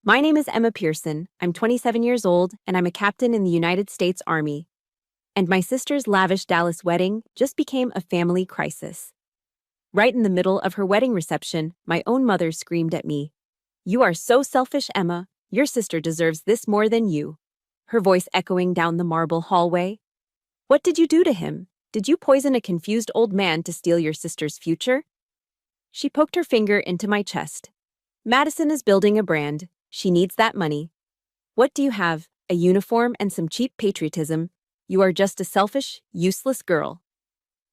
My name is Emma Pearson. I'm 27 years old, and I'm a captain in the United States Army. And my sister's lavish Dallas wedding just became a family crisis. Right in the middle of her wedding reception, my own mother screamed at me, "You are so selfish, Emma. Your sister deserves this more than you." Her voice echoing down the marble hallway. "What did you do to him? Did you poison a confused old man to steal your sister's future?" She poked her finger into my chest. "Madison is building a brand. She needs that money. What do you have? A uniform and some cheap patriotism. You are just a selfish, useless girl."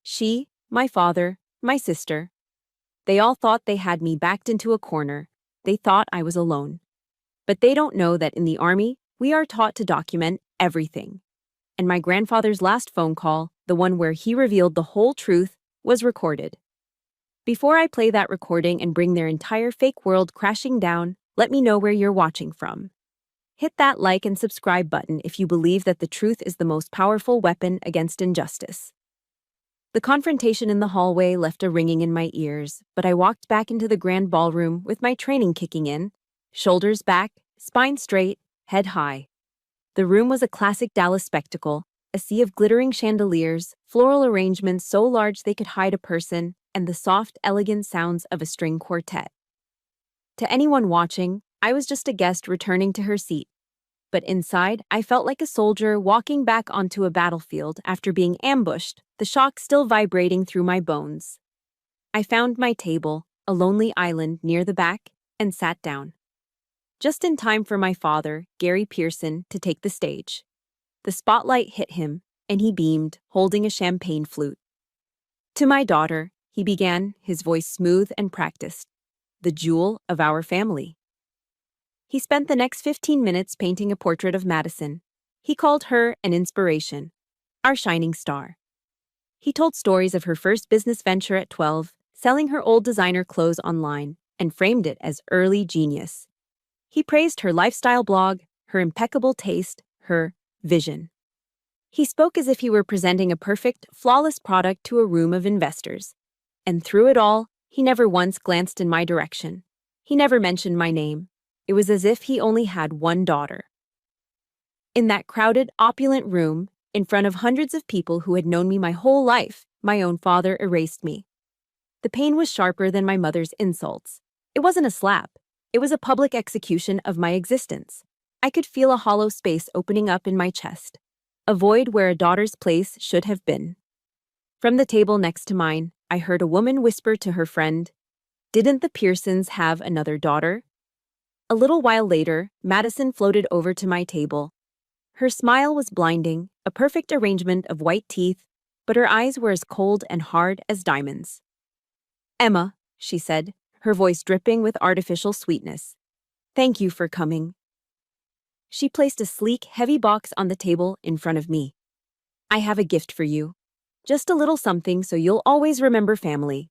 She, my father, my sister. They all thought they had me backed into a corner. They thought I was alone. But they don't know that in the Army, we are taught to document everything. And my grandfather's last phone call, the one where he revealed the whole truth, was recorded. Before I play that recording and bring their entire fake world crashing down, let me know where you're watching from. Hit that like and subscribe button if you believe that the truth is the most powerful weapon against injustice. The confrontation in the hallway left a ringing in my ears, but I walked back into the grand ballroom with my training kicking in, shoulders back, spine straight, head high. The room was a classic Dallas spectacle, a sea of glittering chandeliers, floral arrangements so large they could hide a person, and the soft, elegant sounds of a string quartet. To anyone watching, I was just a guest returning to her seat. But inside, I felt like a soldier walking back onto a battlefield after being ambushed, the shock still vibrating through my bones. I found my table, a lonely island near the back, and sat down. Just in time for my father, Gary Pearson, to take the stage. The spotlight hit him, and he beamed, holding a champagne flute. "To my daughter," he began, his voice smooth and practiced, "the jewel of our family." He spent the next 15 minutes painting a portrait of Madison. He called her an inspiration, our shining star. He told stories of her first business venture at 12, selling her old designer clothes online, and framed it as early genius. He praised her lifestyle blog, her impeccable taste, her vision. He spoke as if he were presenting a perfect, flawless product to a room of investors. And through it all, he never once glanced in my direction. He never mentioned my name. It was as if he only had one daughter. In that crowded, opulent room, in front of hundreds of people who had known me my whole life, my own father erased me. The pain was sharper than my mother's insults. It wasn't a slap. It was a public execution of my existence. I could feel a hollow space opening up in my chest, a void where a daughter's place should have been. From the table next to mine, I heard a woman whisper to her friend, "Didn't the Pearsons have another daughter?" A little while later, Madison floated over to my table. Her smile was blinding, a perfect arrangement of white teeth, but her eyes were as cold and hard as diamonds. "Emma," she said, her voice dripping with artificial sweetness. "Thank you for coming." She placed a sleek, heavy box on the table in front of me. "I have a gift for you. Just a little something so you'll always remember family."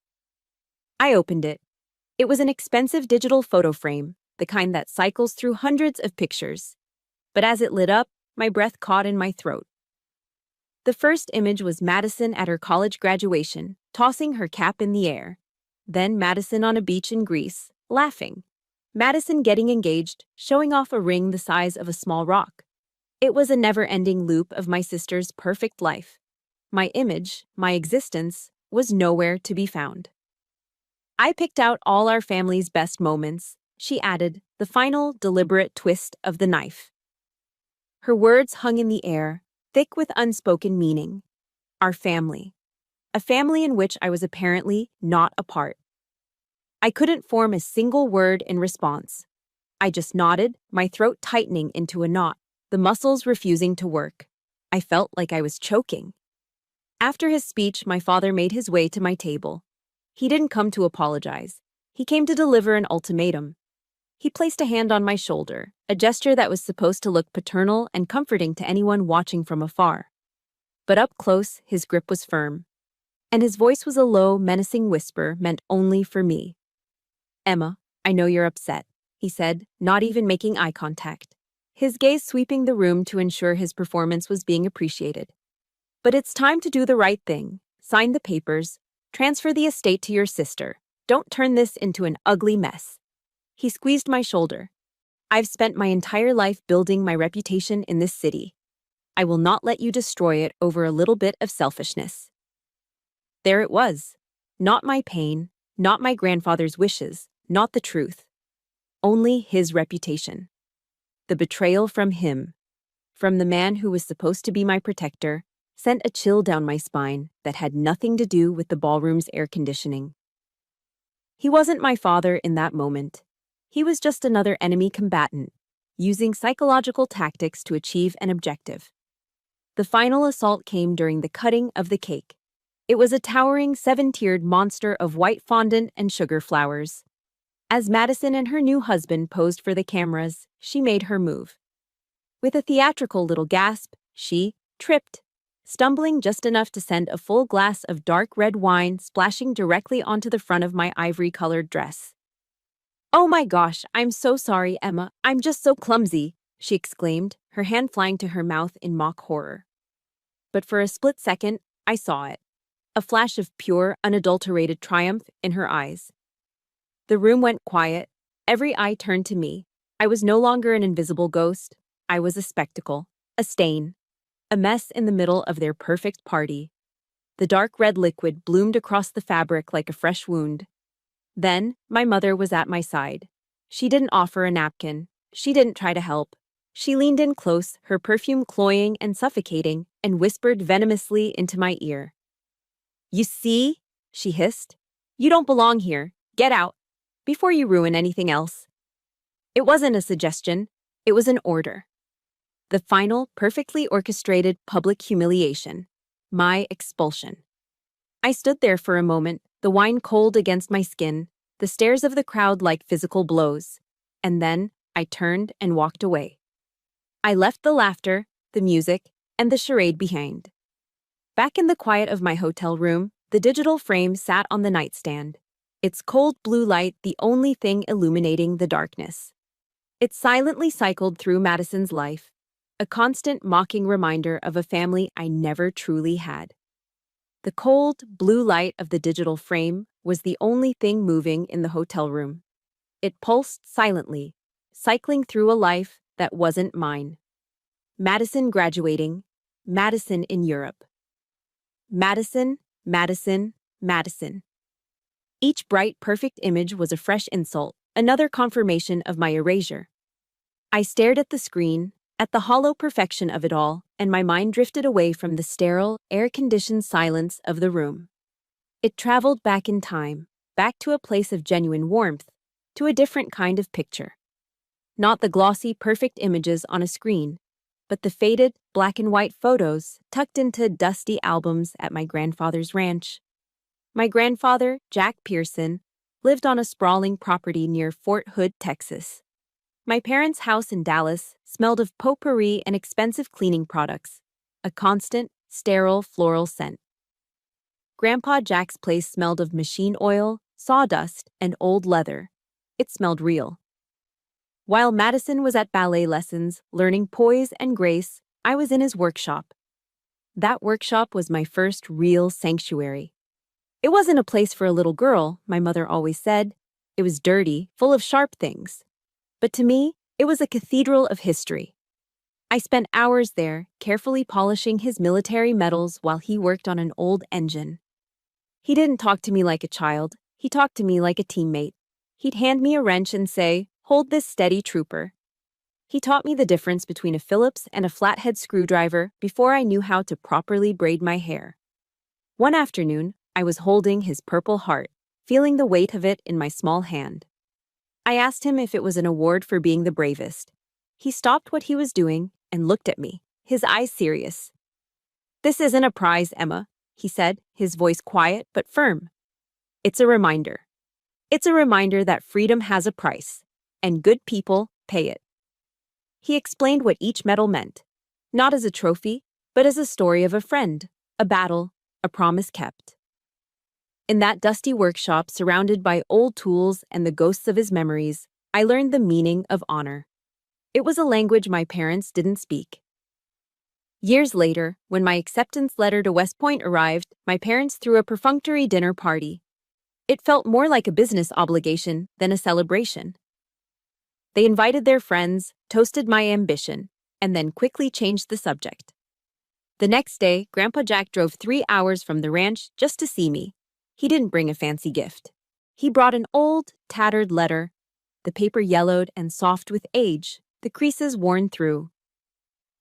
I opened it. It was an expensive digital photo frame, the kind that cycles through hundreds of pictures. But as it lit up, my breath caught in my throat. The first image was Madison at her college graduation, tossing her cap in the air. Then Madison on a beach in Greece, laughing. Madison getting engaged, showing off a ring the size of a small rock. It was a never-ending loop of my sister's perfect life. My image, my existence, was nowhere to be found. I picked out all our family's best moments, she added, the final, deliberate twist of the knife. Her words hung in the air, thick with unspoken meaning. Our family. A family in which I was apparently not a part. I couldn't form a single word in response. I just nodded, my throat tightening into a knot, the muscles refusing to work. I felt like I was choking. After his speech, my father made his way to my table. He didn't come to apologize. He came to deliver an ultimatum. He placed a hand on my shoulder, a gesture that was supposed to look paternal and comforting to anyone watching from afar. But up close, his grip was firm. And his voice was a low, menacing whisper meant only for me. "Emma, I know you're upset," he said, not even making eye contact, his gaze sweeping the room to ensure his performance was being appreciated. "But it's time to do the right thing. Sign the papers. Transfer the estate to your sister. Don't turn this into an ugly mess." He squeezed my shoulder. I've spent my entire life building my reputation in this city. I will not let you destroy it over a little bit of selfishness. There it was. Not my pain, not my grandfather's wishes, not the truth. Only his reputation. The betrayal from him, from the man who was supposed to be my protector, sent a chill down my spine that had nothing to do with the ballroom's air conditioning. He wasn't my father in that moment. He was just another enemy combatant, using psychological tactics to achieve an objective. The final assault came during the cutting of the cake. It was a towering 7-tiered monster of white fondant and sugar flowers. As Madison and her new husband posed for the cameras, she made her move. With a theatrical little gasp, she tripped, stumbling just enough to send a full glass of dark red wine splashing directly onto the front of my ivory-colored dress. "Oh my gosh, I'm so sorry, Emma. I'm just so clumsy," she exclaimed, her hand flying to her mouth in mock horror. But for a split second, I saw it. A flash of pure, unadulterated triumph in her eyes. The room went quiet. Every eye turned to me. I was no longer an invisible ghost. I was a spectacle, a stain, a mess in the middle of their perfect party. The dark red liquid bloomed across the fabric like a fresh wound. Then, my mother was at my side. She didn't offer a napkin. She didn't try to help. She leaned in close, her perfume cloying and suffocating, and whispered venomously into my ear. "You see?" she hissed. "You don't belong here. Get out, before you ruin anything else." It wasn't a suggestion. It was an order. The final, perfectly orchestrated public humiliation. My expulsion. I stood there for a moment, the wine cold against my skin, the stares of the crowd like physical blows. And then I turned and walked away. I left the laughter, the music, and the charade behind. Back in the quiet of my hotel room, the digital frame sat on the nightstand, its cold blue light the only thing illuminating the darkness. It silently cycled through Madison's life, a constant mocking reminder of a family I never truly had. The cold, blue light of the digital frame was the only thing moving in the hotel room. It pulsed silently, cycling through a life that wasn't mine. Madison graduating, Madison in Europe. Madison, Madison, Madison. Each bright, perfect image was a fresh insult, another confirmation of my erasure. I stared at the screen, at the hollow perfection of it all, and my mind drifted away from the sterile, air-conditioned silence of the room. It traveled back in time, back to a place of genuine warmth, to a different kind of picture. Not the glossy, perfect images on a screen, but the faded, black-and-white photos tucked into dusty albums at my grandfather's ranch. My grandfather, Jack Pearson, lived on a sprawling property near Fort Hood, Texas. My parents' house in Dallas smelled of potpourri and expensive cleaning products, a constant, sterile floral scent. Grandpa Jack's place smelled of machine oil, sawdust, and old leather. It smelled real. While Madison was at ballet lessons, learning poise and grace, I was in his workshop. That workshop was my first real sanctuary. It wasn't a place for a little girl, my mother always said. It was dirty, full of sharp things. But to me, it was a cathedral of history. I spent hours there, carefully polishing his military medals while he worked on an old engine. He didn't talk to me like a child. He talked to me like a teammate. He'd hand me a wrench and say, "Hold this steady, trooper." He taught me the difference between a Phillips and a flathead screwdriver before I knew how to properly braid my hair. One afternoon, I was holding his Purple Heart, feeling the weight of it in my small hand. I asked him if it was an award for being the bravest. He stopped what he was doing and looked at me, his eyes serious. "This isn't a prize, Emma," he said, his voice quiet but firm. "It's a reminder. It's a reminder that freedom has a price, and good people pay it." He explained what each medal meant, not as a trophy, but as a story of a friend, a battle, a promise kept. In that dusty workshop surrounded by old tools and the ghosts of his memories, I learned the meaning of honor. It was a language my parents didn't speak. Years later, when my acceptance letter to West Point arrived, my parents threw a perfunctory dinner party. It felt more like a business obligation than a celebration. They invited their friends, toasted my ambition, and then quickly changed the subject. The next day, Grandpa Jack drove 3 hours from the ranch just to see me. He didn't bring a fancy gift. He brought an old, tattered letter, the paper yellowed and soft with age, the creases worn through.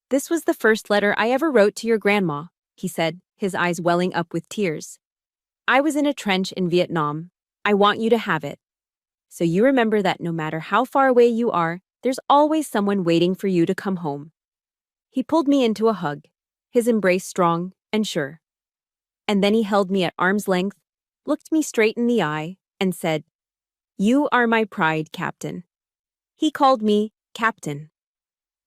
"This was the first letter I ever wrote to your grandma," he said, his eyes welling up with tears. "I was in a trench in Vietnam. I want you to have it. So you remember that no matter how far away you are, there's always someone waiting for you to come home." He pulled me into a hug, his embrace strong and sure. And then he held me at arm's length, looked me straight in the eye, and said, "You are my pride, Captain." He called me Captain.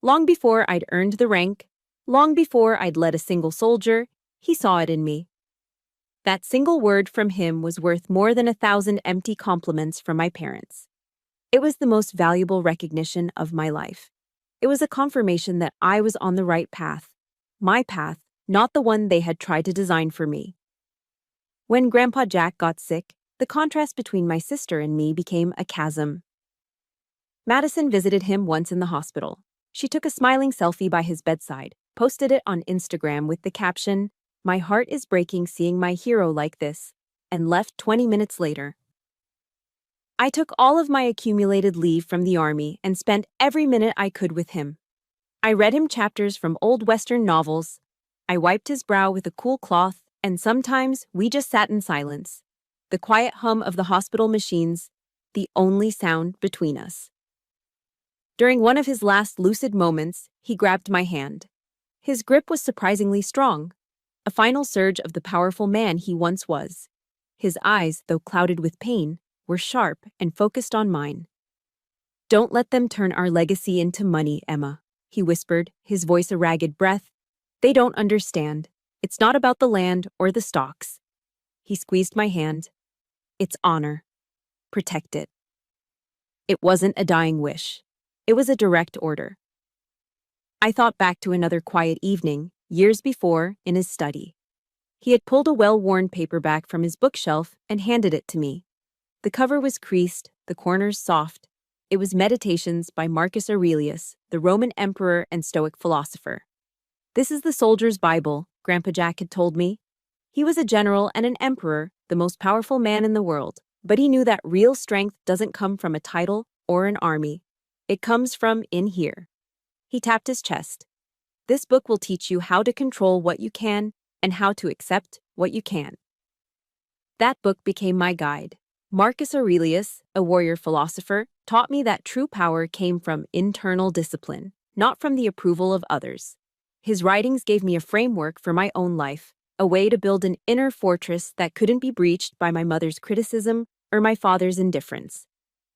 Long before I'd earned the rank, long before I'd led a single soldier, he saw it in me. That single word from him was worth more than 1,000 empty compliments from my parents. It was the most valuable recognition of my life. It was a confirmation that I was on the right path, my path, not the one they had tried to design for me. When Grandpa Jack got sick, the contrast between my sister and me became a chasm. Madison visited him once in the hospital. She took a smiling selfie by his bedside, posted it on Instagram with the caption, "My heart is breaking seeing my hero like this," and left 20 minutes later. I took all of my accumulated leave from the Army and spent every minute I could with him. I read him chapters from old Western novels. I wiped his brow with a cool cloth, and sometimes we just sat in silence. The quiet hum of the hospital machines, the only sound between us. During one of his last lucid moments, he grabbed my hand. His grip was surprisingly strong, a final surge of the powerful man he once was. His eyes, though clouded with pain, were sharp and focused on mine. "Don't let them turn our legacy into money, Emma," he whispered, his voice a ragged breath. "They don't understand. It's not about the land or the stocks." He squeezed my hand. "It's honor. Protect it." It wasn't a dying wish. It was a direct order. I thought back to another quiet evening, years before, in his study. He had pulled a well-worn paperback from his bookshelf and handed it to me. The cover was creased, the corners soft. It was Meditations by Marcus Aurelius, the Roman emperor and Stoic philosopher. "This is the soldier's Bible," Grandpa Jack had told me. He was a general and an emperor, the most powerful man in the world, but he knew that real strength doesn't come from a title or an army. It comes from in here. He tapped his chest. "This book will teach you how to control what you can and how to accept what you can't." That book became my guide. Marcus Aurelius, a warrior philosopher, taught me that true power came from internal discipline, not from the approval of others. His writings gave me a framework for my own life, a way to build an inner fortress that couldn't be breached by my mother's criticism or my father's indifference.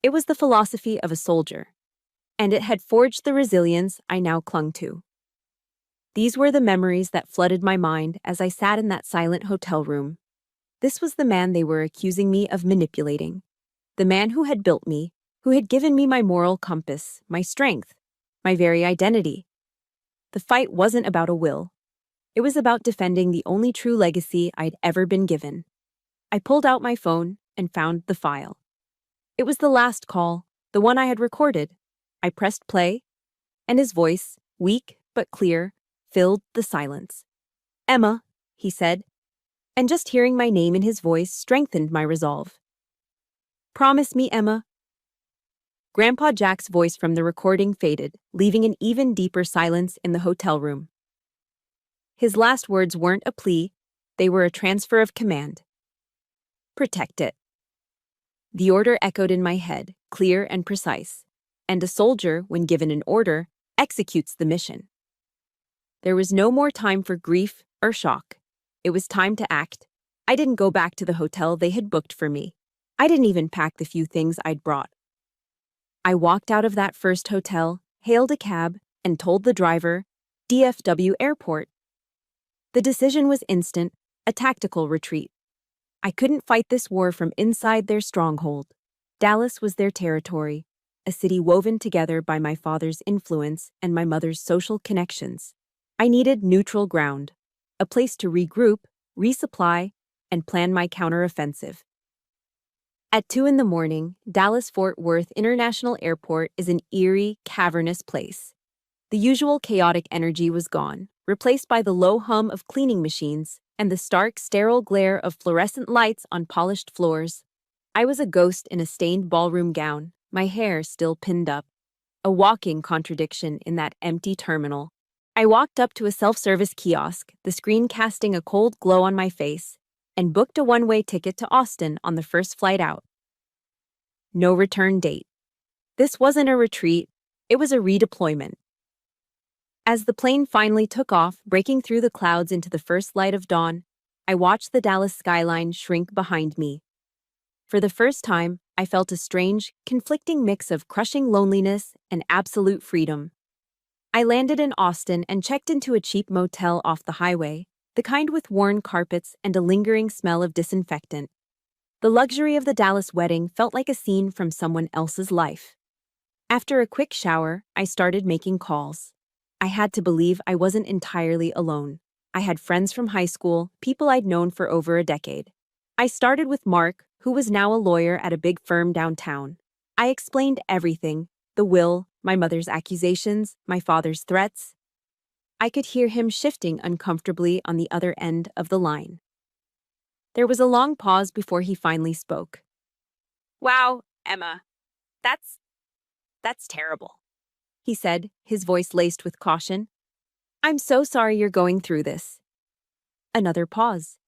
It was the philosophy of a soldier, and it had forged the resilience I now clung to. These were the memories that flooded my mind as I sat in that silent hotel room. This was the man they were accusing me of manipulating. The man who had built me, who had given me my moral compass, my strength, my very identity. The fight wasn't about a will. It was about defending the only true legacy I'd ever been given. I pulled out my phone and found the file. It was the last call, the one I had recorded. I pressed play, and his voice, weak but clear, filled the silence. "Emma," he said, and just hearing my name in his voice strengthened my resolve. "Promise me, Emma." Grandpa Jack's voice from the recording faded, leaving an even deeper silence in the hotel room. His last words weren't a plea, they were a transfer of command. "Protect it." The order echoed in my head, clear and precise. And a soldier, when given an order, executes the mission. There was no more time for grief or shock. It was time to act. I didn't go back to the hotel they had booked for me. I didn't even pack the few things I'd brought. I walked out of that first hotel, hailed a cab, and told the driver, "DFW Airport." The decision was instant, a tactical retreat. I couldn't fight this war from inside their stronghold. Dallas was their territory, a city woven together by my father's influence and my mother's social connections. I needed neutral ground, a place to regroup, resupply, and plan my counteroffensive. At 2 in the morning, Dallas-Fort Worth International Airport is an eerie, cavernous place. The usual chaotic energy was gone, replaced by the low hum of cleaning machines and the stark, sterile glare of fluorescent lights on polished floors. I was a ghost in a stained ballroom gown, my hair still pinned up. A walking contradiction in that empty terminal. I walked up to a self-service kiosk, the screen casting a cold glow on my face, and booked a one-way ticket to Austin on the first flight out. No return date. This wasn't a retreat, it was a redeployment. As the plane finally took off, breaking through the clouds into the first light of dawn, I watched the Dallas skyline shrink behind me. For the first time, I felt a strange, conflicting mix of crushing loneliness and absolute freedom. I landed in Austin and checked into a cheap motel off the highway, the kind with worn carpets and a lingering smell of disinfectant. The luxury of the Dallas wedding felt like a scene from someone else's life. After a quick shower, I started making calls. I had to believe I wasn't entirely alone. I had friends from high school, people I'd known for over a decade. I started with Mark, who was now a lawyer at a big firm downtown. I explained everything: the will, my mother's accusations, my father's threats. I could hear him shifting uncomfortably on the other end of the line. There was a long pause before he finally spoke. "Wow, Emma, that's terrible," he said, his voice laced with caution. "I'm so sorry you're going through this." Another pause.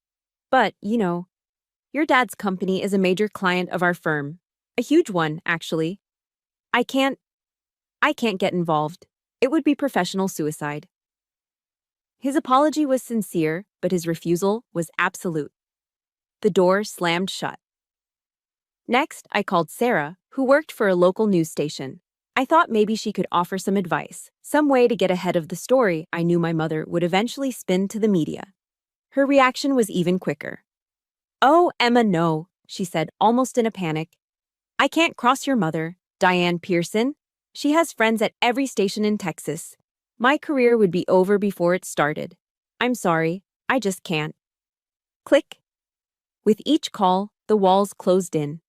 "But, your dad's company is a major client of our firm. A huge one, actually. I can't get involved. It would be professional suicide." His apology was sincere, but his refusal was absolute. The door slammed shut. Next, I called Sarah, who worked for a local news station. I thought maybe she could offer some advice, some way to get ahead of the story I knew my mother would eventually spin to the media. Her reaction was even quicker. "Oh, Emma, no," she said, almost in a panic. "I can't cross your mother, Diane Pearson. She has friends at every station in Texas. My career would be over before it started. I'm sorry, I just can't." Click. With each call, the walls closed in.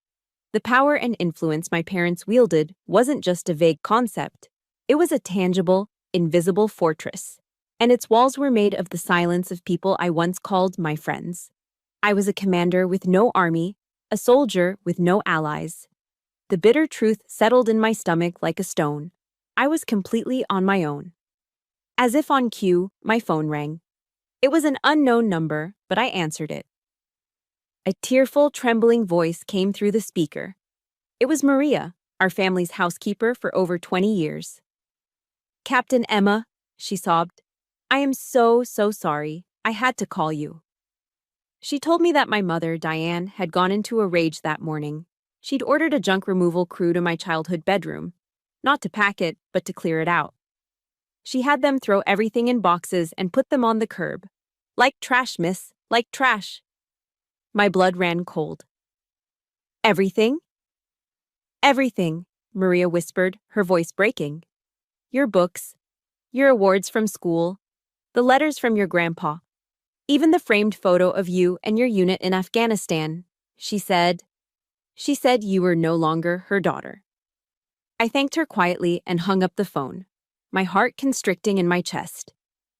The power and influence my parents wielded wasn't just a vague concept. It was a tangible, invisible fortress. And its walls were made of the silence of people I once called my friends. I was a commander with no army, a soldier with no allies. The bitter truth settled in my stomach like a stone. I was completely on my own. As if on cue, my phone rang. It was an unknown number, but I answered it. A tearful, trembling voice came through the speaker. It was Maria, our family's housekeeper for over 20 years. "Captain Emma," she sobbed, "I am so sorry. I had to call you." She told me that my mother, Diane, had gone into a rage that morning. She'd ordered a junk removal crew to my childhood bedroom. Not to pack it, but to clear it out. She had them throw everything in boxes and put them on the curb. "Like trash, miss, like trash." My blood ran cold. "Everything?" "Everything," Maria whispered, her voice breaking. "Your books, your awards from school, the letters from your grandpa, even the framed photo of you and your unit in Afghanistan. She said you were no longer her daughter." I thanked her quietly and hung up the phone, my heart constricting in my chest.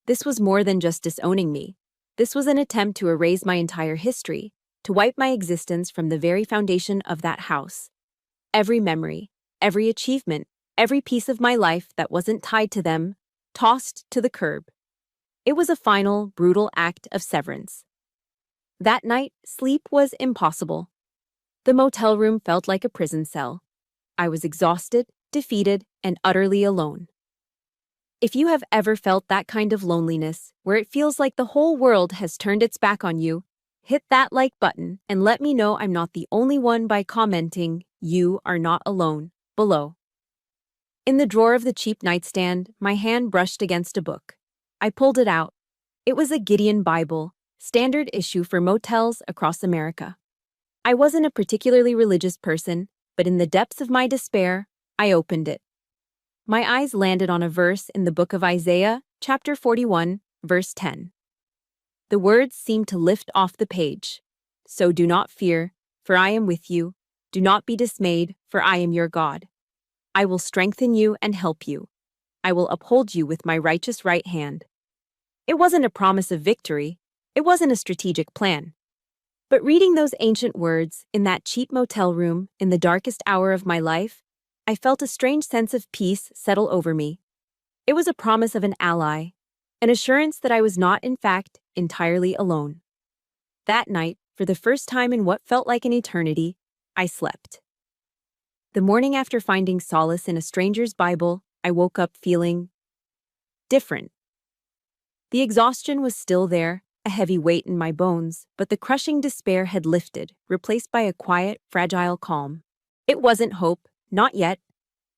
This was more than just disowning me. This was an attempt to erase my entire history, to wipe my existence from the very foundation of that house. Every memory, every achievement, every piece of my life that wasn't tied to them, tossed to the curb. It was a final, brutal act of severance. That night, sleep was impossible. The motel room felt like a prison cell. I was exhausted, defeated, and utterly alone. If you have ever felt that kind of loneliness, where it feels like the whole world has turned its back on you, hit that like button and let me know I'm not the only one by commenting, "You are not alone," below. In the drawer of the cheap nightstand, my hand brushed against a book. I pulled it out. It was a Gideon Bible, standard issue for motels across America. I wasn't a particularly religious person, but in the depths of my despair, I opened it. My eyes landed on a verse in the book of Isaiah, chapter 41, verse 10. The words seemed to lift off the page. "So do not fear, for I am with you. Do not be dismayed, for I am your God. I will strengthen you and help you. I will uphold you with my righteous right hand. It wasn't a promise of victory. It wasn't a strategic plan. But reading those ancient words in that cheap motel room in the darkest hour of my life, I felt a strange sense of peace settle over me. It was a promise of an ally, an assurance that I was not, in fact, entirely alone. That night, for the first time in what felt like an eternity, I slept. The morning after finding solace in a stranger's Bible, I woke up feeling different. The exhaustion was still there, a heavy weight in my bones, but the crushing despair had lifted, replaced by a quiet, fragile calm. It wasn't hope, not yet.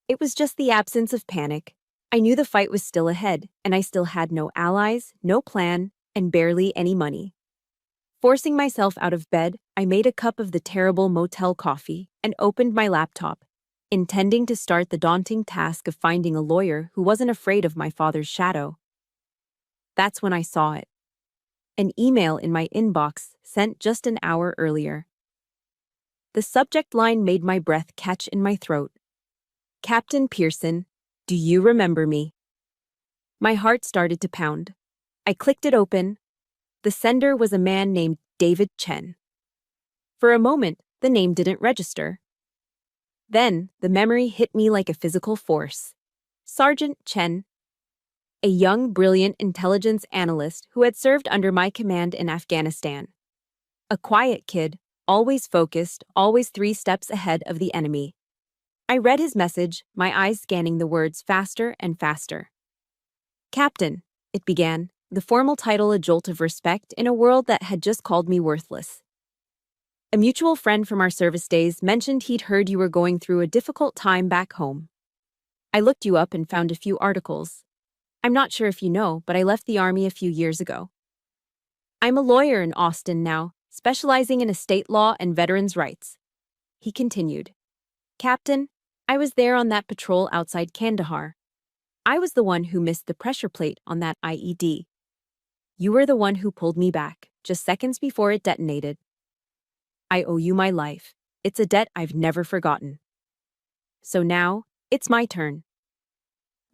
It was just the absence of panic. I knew the fight was still ahead, and I still had no allies, no plan, and barely any money. Forcing myself out of bed, I made a cup of the terrible motel coffee and opened my laptop, intending to start the daunting task of finding a lawyer who wasn't afraid of my father's shadow. That's when I saw it. An email in my inbox sent just an hour earlier. The subject line made my breath catch in my throat. Captain Pearson, do you remember me? My heart started to pound. I clicked it open. The sender was a man named David Chen. For a moment, the name didn't register. Then, the memory hit me like a physical force. Sergeant Chen, a young, brilliant intelligence analyst who had served under my command in Afghanistan. A quiet kid, always focused, always 3 steps ahead of the enemy. I read his message, my eyes scanning the words faster and faster. Captain, it began, the formal title a jolt of respect in a world that had just called me worthless. A mutual friend from our service days mentioned he'd heard you were going through a difficult time back home. I looked you up and found a few articles. I'm not sure if you know, but I left the Army a few years ago. I'm a lawyer in Austin now, specializing in estate law and veterans' rights. He continued. Captain, I was there on that patrol outside Kandahar. I was the one who missed the pressure plate on that IED. You were the one who pulled me back, just seconds before it detonated. I owe you my life. It's a debt I've never forgotten. So now, it's my turn.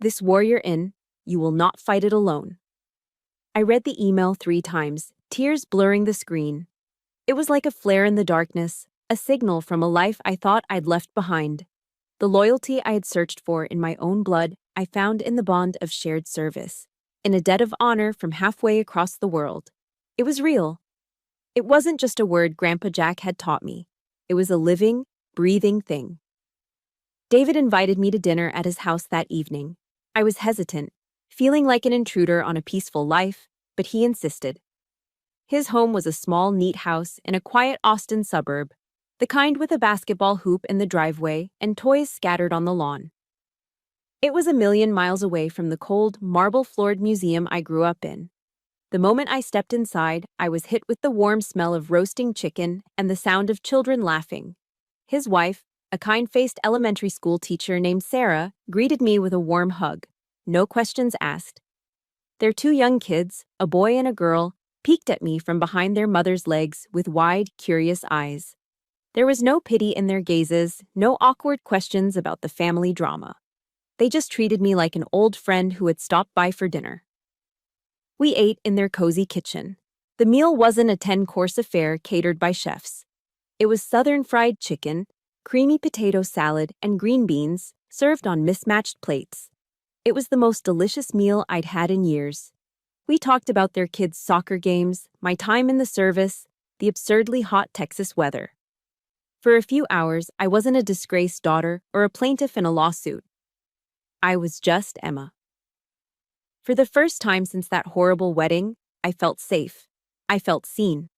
This war you're in, you will not fight it alone. I read the email 3 times, tears blurring the screen. It was like a flare in the darkness, a signal from a life I thought I'd left behind. The loyalty I had searched for in my own blood, I found in the bond of shared service, in a debt of honor from halfway across the world. It was real. It wasn't just a word Grandpa Jack had taught me. It was a living, breathing thing. David invited me to dinner at his house that evening. I was hesitant, feeling like an intruder on a peaceful life, but he insisted. His home was a small, neat house in a quiet Austin suburb, the kind with a basketball hoop in the driveway and toys scattered on the lawn. It was a million miles away from the cold, marble-floored museum I grew up in. The moment I stepped inside, I was hit with the warm smell of roasting chicken and the sound of children laughing. His wife, a kind-faced elementary school teacher named Sarah, greeted me with a warm hug. No questions asked. Their 2 young kids, a boy and a girl, peeked at me from behind their mother's legs with wide, curious eyes. There was no pity in their gazes, no awkward questions about the family drama. They just treated me like an old friend who had stopped by for dinner. We ate in their cozy kitchen. The meal wasn't a 10-course affair catered by chefs. It was Southern fried chicken, creamy potato salad, and green beans served on mismatched plates. It was the most delicious meal I'd had in years. We talked about their kids' soccer games, my time in the service, the absurdly hot Texas weather. For a few hours, I wasn't a disgraced daughter or a plaintiff in a lawsuit. I was just Emma. For the first time since that horrible wedding, I felt safe. I felt seen.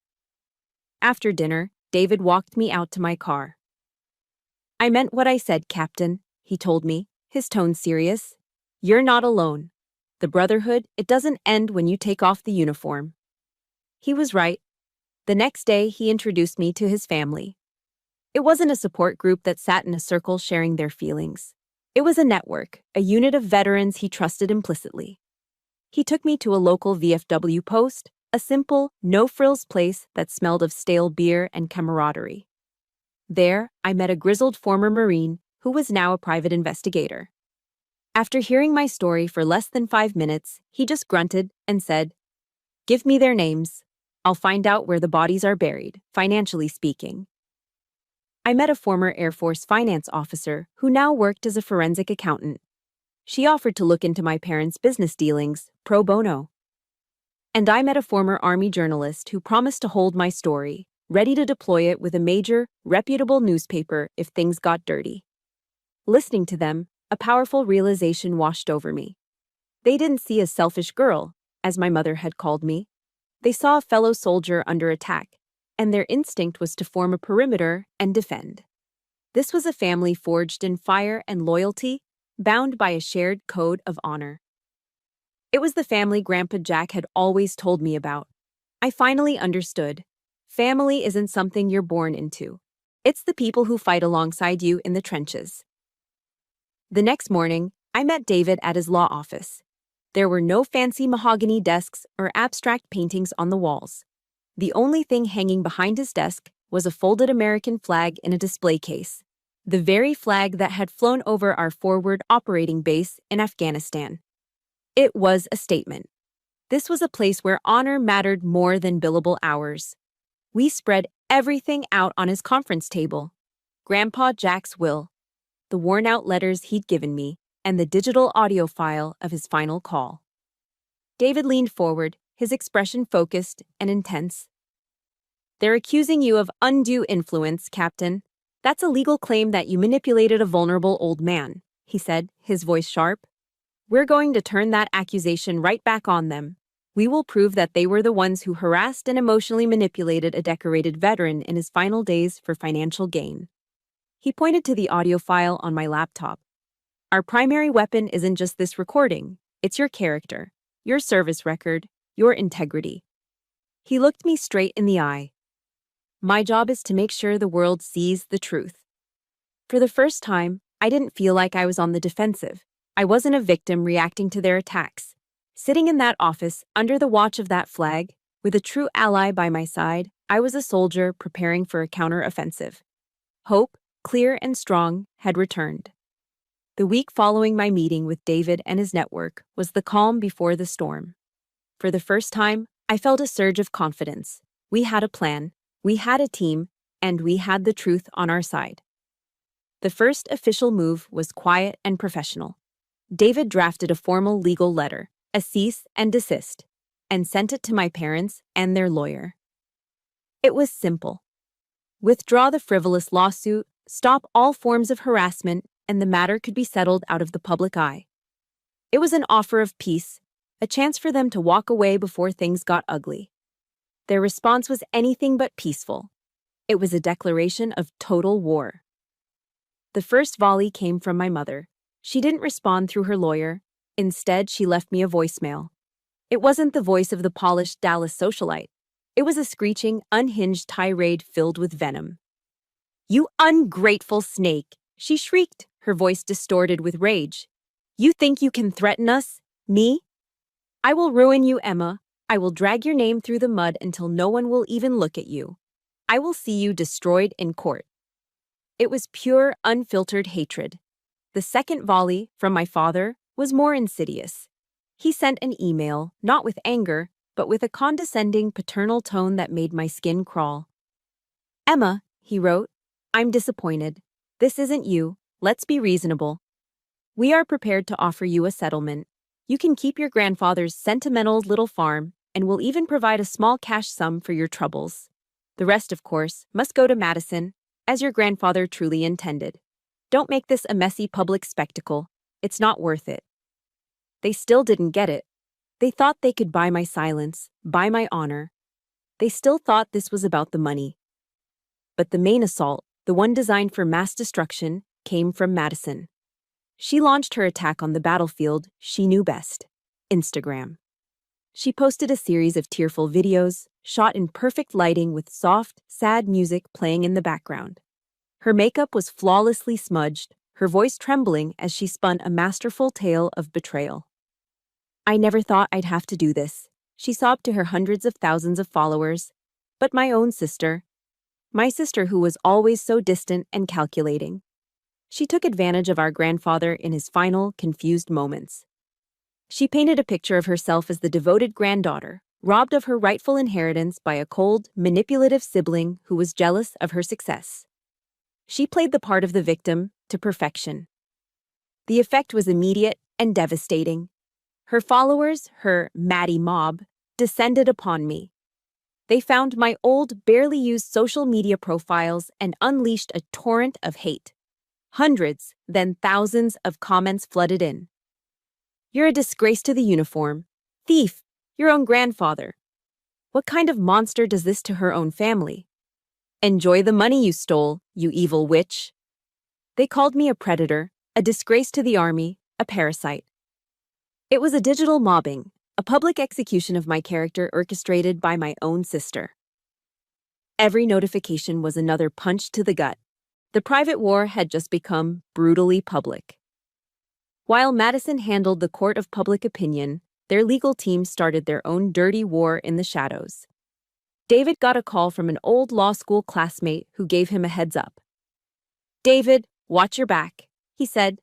After dinner, David walked me out to my car. I meant what I said, Captain, he told me, his tone serious. You're not alone. The Brotherhood, it doesn't end when you take off the uniform. He was right. The next day, he introduced me to his family. It wasn't a support group that sat in a circle sharing their feelings. It was a network, a unit of veterans he trusted implicitly. He took me to a local VFW post, a simple, no-frills place that smelled of stale beer and camaraderie. There, I met a grizzled former Marine who was now a private investigator. After hearing my story for less than 5 minutes, he just grunted and said, "Give me their names. I'll find out where the bodies are buried, financially speaking." I met a former Air Force finance officer who now worked as a forensic accountant. She offered to look into my parents' business dealings, pro bono. And I met a former Army journalist who promised to hold my story, ready to deploy it with a major, reputable newspaper if things got dirty. Listening to them, a powerful realization washed over me. They didn't see a selfish girl, as my mother had called me. They saw a fellow soldier under attack, and their instinct was to form a perimeter and defend. This was a family forged in fire and loyalty, bound by a shared code of honor. It was the family Grandpa Jack had always told me about. I finally understood. Family isn't something you're born into. It's the people who fight alongside you in the trenches. The next morning, I met David at his law office. There were no fancy mahogany desks or abstract paintings on the walls. The only thing hanging behind his desk was a folded American flag in a display case, the very flag that had flown over our forward operating base in Afghanistan. It was a statement. This was a place where honor mattered more than billable hours. We spread everything out on his conference table. Grandpa Jack's will, the worn-out letters he'd given me, and the digital audio file of his final call. David leaned forward, his expression focused and intense. "They're accusing you of undue influence, Captain. That's a legal claim that you manipulated a vulnerable old man," he said, his voice sharp. "We're going to turn that accusation right back on them. We will prove that they were the ones who harassed and emotionally manipulated a decorated veteran in his final days for financial gain." He pointed to the audio file on my laptop. "Our primary weapon isn't just this recording, it's your character, your service record, your integrity." He looked me straight in the eye. "My job is to make sure the world sees the truth." For the first time, I didn't feel like I was on the defensive. I wasn't a victim reacting to their attacks. Sitting in that office, under the watch of that flag, with a true ally by my side, I was a soldier preparing for a counter-offensive. Hope, clear and strong, had returned. The week following my meeting with David and his network was the calm before the storm. For the first time, I felt a surge of confidence. We had a plan, we had a team, and we had the truth on our side. The first official move was quiet and professional. David drafted a formal legal letter, a cease and desist, and sent it to my parents and their lawyer. It was simple. Withdraw the frivolous lawsuit, stop all forms of harassment, and the matter could be settled out of the public eye. It was an offer of peace, a chance for them to walk away before things got ugly. Their response was anything but peaceful. It was a declaration of total war. The first volley came from my mother. She didn't respond through her lawyer. Instead, she left me a voicemail. It wasn't the voice of the polished Dallas socialite. It was a screeching, unhinged tirade filled with venom. "You ungrateful snake!" she shrieked, her voice distorted with rage. "You think you can threaten us? Me? I will ruin you, Emma. I will drag your name through the mud until no one will even look at you. I will see you destroyed in court." It was pure, unfiltered hatred. The second volley, from my father, was more insidious. He sent an email, not with anger, but with a condescending, paternal tone that made my skin crawl. "Emma," he wrote, "I'm disappointed. This isn't you. Let's be reasonable. We are prepared to offer you a settlement. You can keep your grandfather's sentimental little farm, and we'll even provide a small cash sum for your troubles. The rest, of course, must go to Madison, as your grandfather truly intended. Don't make this a messy public spectacle. It's not worth it." They still didn't get it. They thought they could buy my silence, buy my honor. They still thought this was about the money. But the main assault, the one designed for mass destruction, came from Madison. She launched her attack on the battlefield she knew best: Instagram. She posted a series of tearful videos, shot in perfect lighting with soft, sad music playing in the background. Her makeup was flawlessly smudged, her voice trembling as she spun a masterful tale of betrayal. "I never thought I'd have to do this," she sobbed to her hundreds of thousands of followers. "But my own sister, My sister, who was always so distant and calculating. She took advantage of our grandfather in his final, confused moments. She painted a picture of herself as the devoted granddaughter, robbed of her rightful inheritance by a cold, manipulative sibling who was jealous of her success. She played the part of the victim to perfection. The effect was immediate and devastating. Her followers, her Maddie mob, descended upon me. They found my old, barely used social media profiles and unleashed a torrent of hate. Hundreds, then thousands of comments flooded in. "You're a disgrace to the uniform. Thief, your own grandfather. What kind of monster does this to her own family? Enjoy the money you stole, you evil witch." They called me a predator, a disgrace to the army, a parasite. It was a digital mobbing, a public execution of my character orchestrated by my own sister. Every notification was another punch to the gut. The private war had just become brutally public. While Madison handled the court of public opinion, their legal team started their own dirty war in the shadows. David got a call from an old law school classmate who gave him a heads up. "David, watch your back," he said.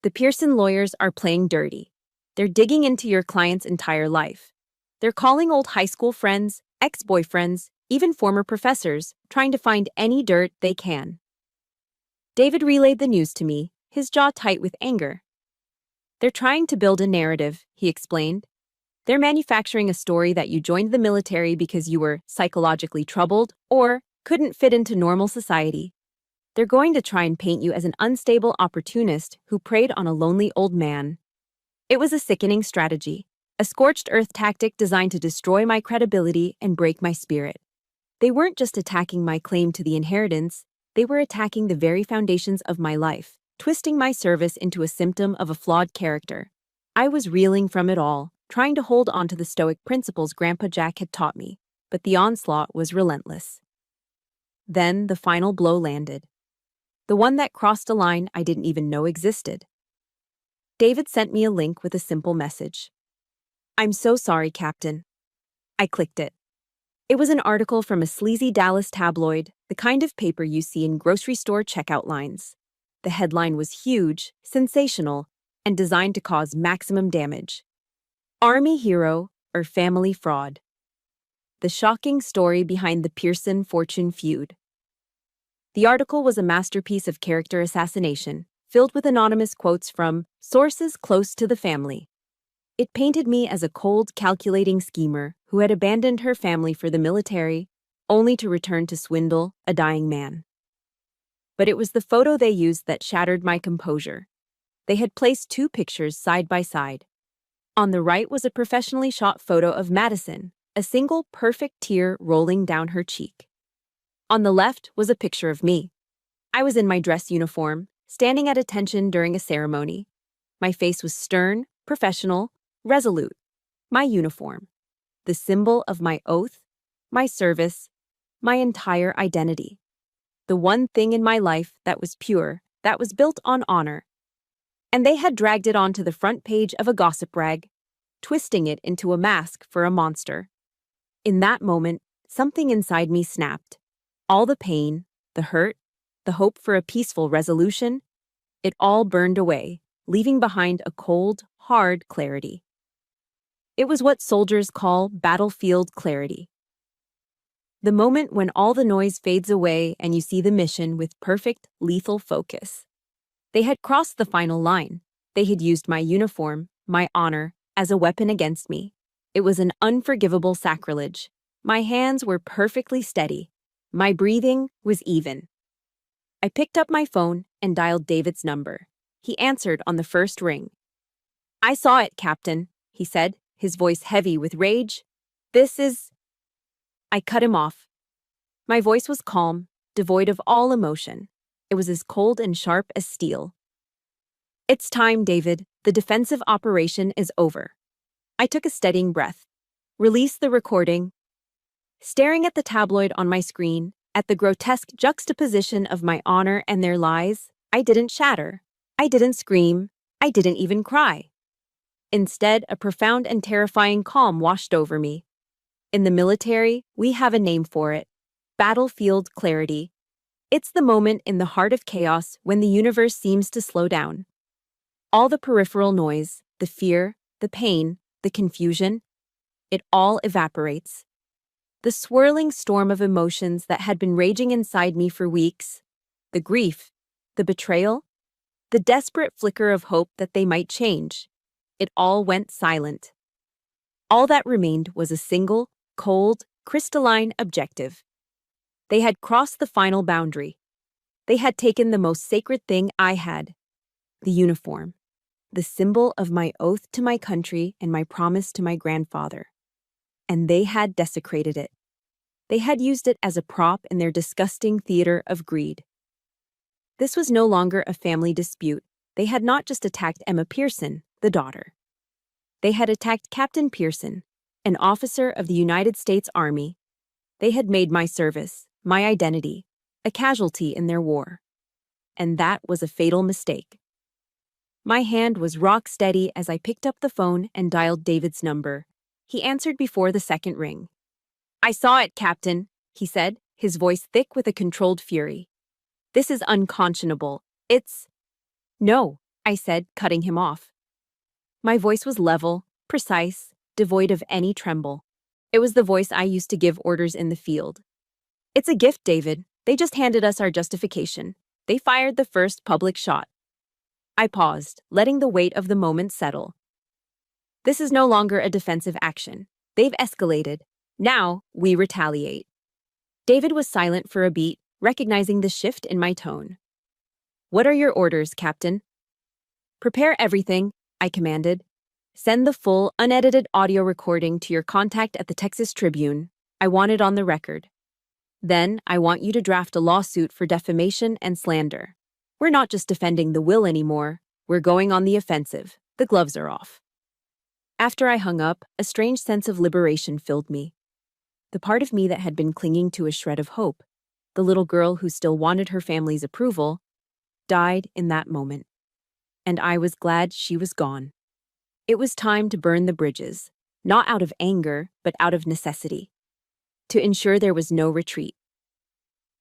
"The Pearson lawyers are playing dirty. They're digging into your client's entire life. They're calling old high school friends, ex-boyfriends, even former professors, trying to find any dirt they can." David relayed the news to me, his jaw tight with anger. "They're trying to build a narrative," he explained. "They're manufacturing a story that you joined the military because you were psychologically troubled or couldn't fit into normal society. They're going to try and paint you as an unstable opportunist who preyed on a lonely old man." It was a sickening strategy, a scorched earth tactic designed to destroy my credibility and break my spirit. They weren't just attacking my claim to the inheritance, they were attacking the very foundations of my life, twisting my service into a symptom of a flawed character. I was reeling from it all, trying to hold on to the stoic principles Grandpa Jack had taught me, but the onslaught was relentless. Then the final blow landed. The one that crossed a line I didn't even know existed. David sent me a link with a simple message. "I'm so sorry, Captain." I clicked it. It was an article from a sleazy Dallas tabloid, the kind of paper you see in grocery store checkout lines. The headline was huge, sensational, and designed to cause maximum damage. "Army Hero or Family Fraud." The shocking story behind the Pearson fortune feud. The article was a masterpiece of character assassination, filled with anonymous quotes from sources close to the family. It painted me as a cold, calculating schemer who had abandoned her family for the military, only to return to swindle a dying man. But it was the photo they used that shattered my composure. They had placed two pictures side by side. On the right was a professionally shot photo of Madison, a single perfect tear rolling down her cheek. On the left was a picture of me. I was in my dress uniform, standing at attention during a ceremony. My face was stern, professional, resolute. My uniform, the symbol of my oath, my service, my entire identity. The one thing in my life that was pure, that was built on honor. And they had dragged it onto the front page of a gossip rag, twisting it into a mask for a monster. In that moment, something inside me snapped. All the pain, the hurt, the hope for a peaceful resolution, it all burned away, leaving behind a cold, hard clarity. It was what soldiers call battlefield clarity. The moment when all the noise fades away and you see the mission with perfect, lethal focus. They had crossed the final line. They had used my uniform, my honor, as a weapon against me. It was an unforgivable sacrilege. My hands were perfectly steady. My breathing was even. I picked up my phone and dialed David's number. He answered on the first ring. "I saw it, Captain," he said, his voice heavy with rage. "This is—" I cut him off. My voice was calm, devoid of all emotion. It was as cold and sharp as steel. "It's time, David. The defensive operation is over." I took a steadying breath. Release the recording. Staring at the tabloid on my screen, at the grotesque juxtaposition of my honor and their lies, I didn't shatter. I didn't scream. I didn't even cry. Instead, a profound and terrifying calm washed over me. In the military, we have a name for it. Battlefield clarity. It's the moment in the heart of chaos when the universe seems to slow down. All the peripheral noise, the fear, the pain, the confusion, it all evaporates. The swirling storm of emotions that had been raging inside me for weeks, the grief, the betrayal, the desperate flicker of hope that they might change, it all went silent. All that remained was a single, cold, crystalline objective. They had crossed the final boundary. They had taken the most sacred thing I had, the uniform, the symbol of my oath to my country and my promise to my grandfather. And they had desecrated it. They had used it as a prop in their disgusting theater of greed. This was no longer a family dispute. They had not just attacked Emma Pearson, the daughter. They had attacked Captain Pearson, an officer of the United States Army. They had made my service, my identity, a casualty in their war. And that was a fatal mistake. My hand was rock steady as I picked up the phone and dialed David's number. He answered before the second ring. "I saw it, Captain," he said, his voice thick with a controlled fury. "This is unconscionable. It's—" "No," I said, cutting him off. My voice was level, precise, devoid of any tremble. It was the voice I used to give orders in the field. "It's a gift, David. They just handed us our justification. They fired the first public shot." I paused, letting the weight of the moment settle. This is no longer a defensive action. They've escalated. Now, we retaliate. David was silent for a beat, recognizing the shift in my tone. "What are your orders, Captain?" "Prepare everything," I commanded. "Send the full, unedited audio recording to your contact at the Texas Tribune. I want it on the record. Then, I want you to draft a lawsuit for defamation and slander. We're not just defending the will anymore. We're going on the offensive. The gloves are off." After I hung up, a strange sense of liberation filled me. The part of me that had been clinging to a shred of hope, the little girl who still wanted her family's approval, died in that moment. And I was glad she was gone. It was time to burn the bridges, not out of anger, but out of necessity, to ensure there was no retreat.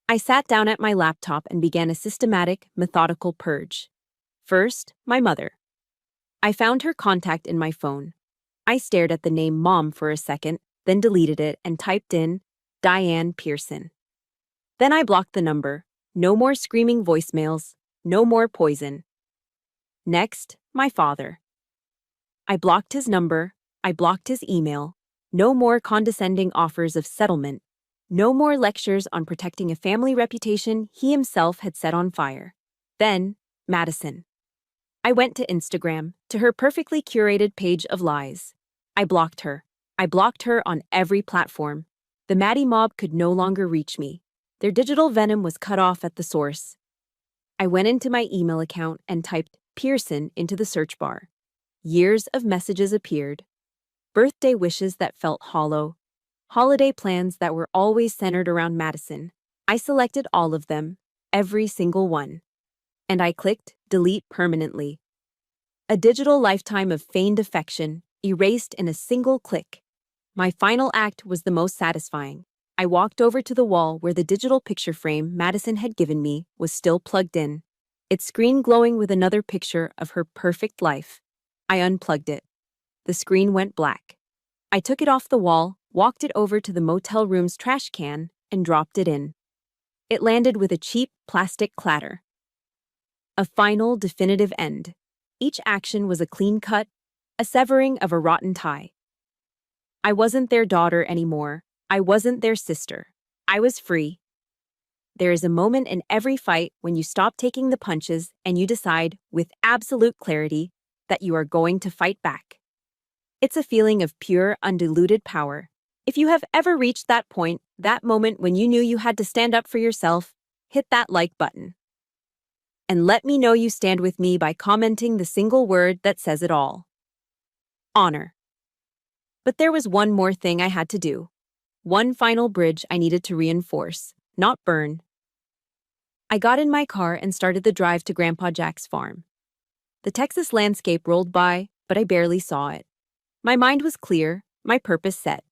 I sat down at my laptop and began a systematic, methodical purge. First, my mother. I found her contact in my phone. I stared at the name Mom for a second, then deleted it and typed in Diane Pearson. Then I blocked the number. No more screaming voicemails, no more poison. Next, my father. I blocked his number, I blocked his email. No more condescending offers of settlement. No more lectures on protecting a family reputation he himself had set on fire. Then, Madison. I went to Instagram, to her perfectly curated page of lies. I blocked her. I blocked her on every platform. The Maddie mob could no longer reach me. Their digital venom was cut off at the source. I went into my email account and typed Pearson into the search bar. Years of messages appeared. Birthday wishes that felt hollow. Holiday plans that were always centered around Madison. I selected all of them, every single one. And I clicked delete permanently. A digital lifetime of feigned affection, erased in a single click. My final act was the most satisfying. I walked over to the wall where the digital picture frame Madison had given me was still plugged in, its screen glowing with another picture of her perfect life. I unplugged it. The screen went black. I took it off the wall, walked it over to the motel room's trash can, and dropped it in. It landed with a cheap plastic clatter. A final, definitive end. Each action was a clean cut, a severing of a rotten tie. I wasn't their daughter anymore. I wasn't their sister. I was free. There is a moment in every fight when you stop taking the punches and you decide, with absolute clarity, that you are going to fight back. It's a feeling of pure, undiluted power. If you have ever reached that point, that moment when you knew you had to stand up for yourself, hit that like button. And let me know you stand with me by commenting the single word that says it all. Honor. But there was one more thing I had to do. One final bridge I needed to reinforce, not burn. I got in my car and started the drive to Grandpa Jack's farm. The Texas landscape rolled by, but I barely saw it. My mind was clear, my purpose set.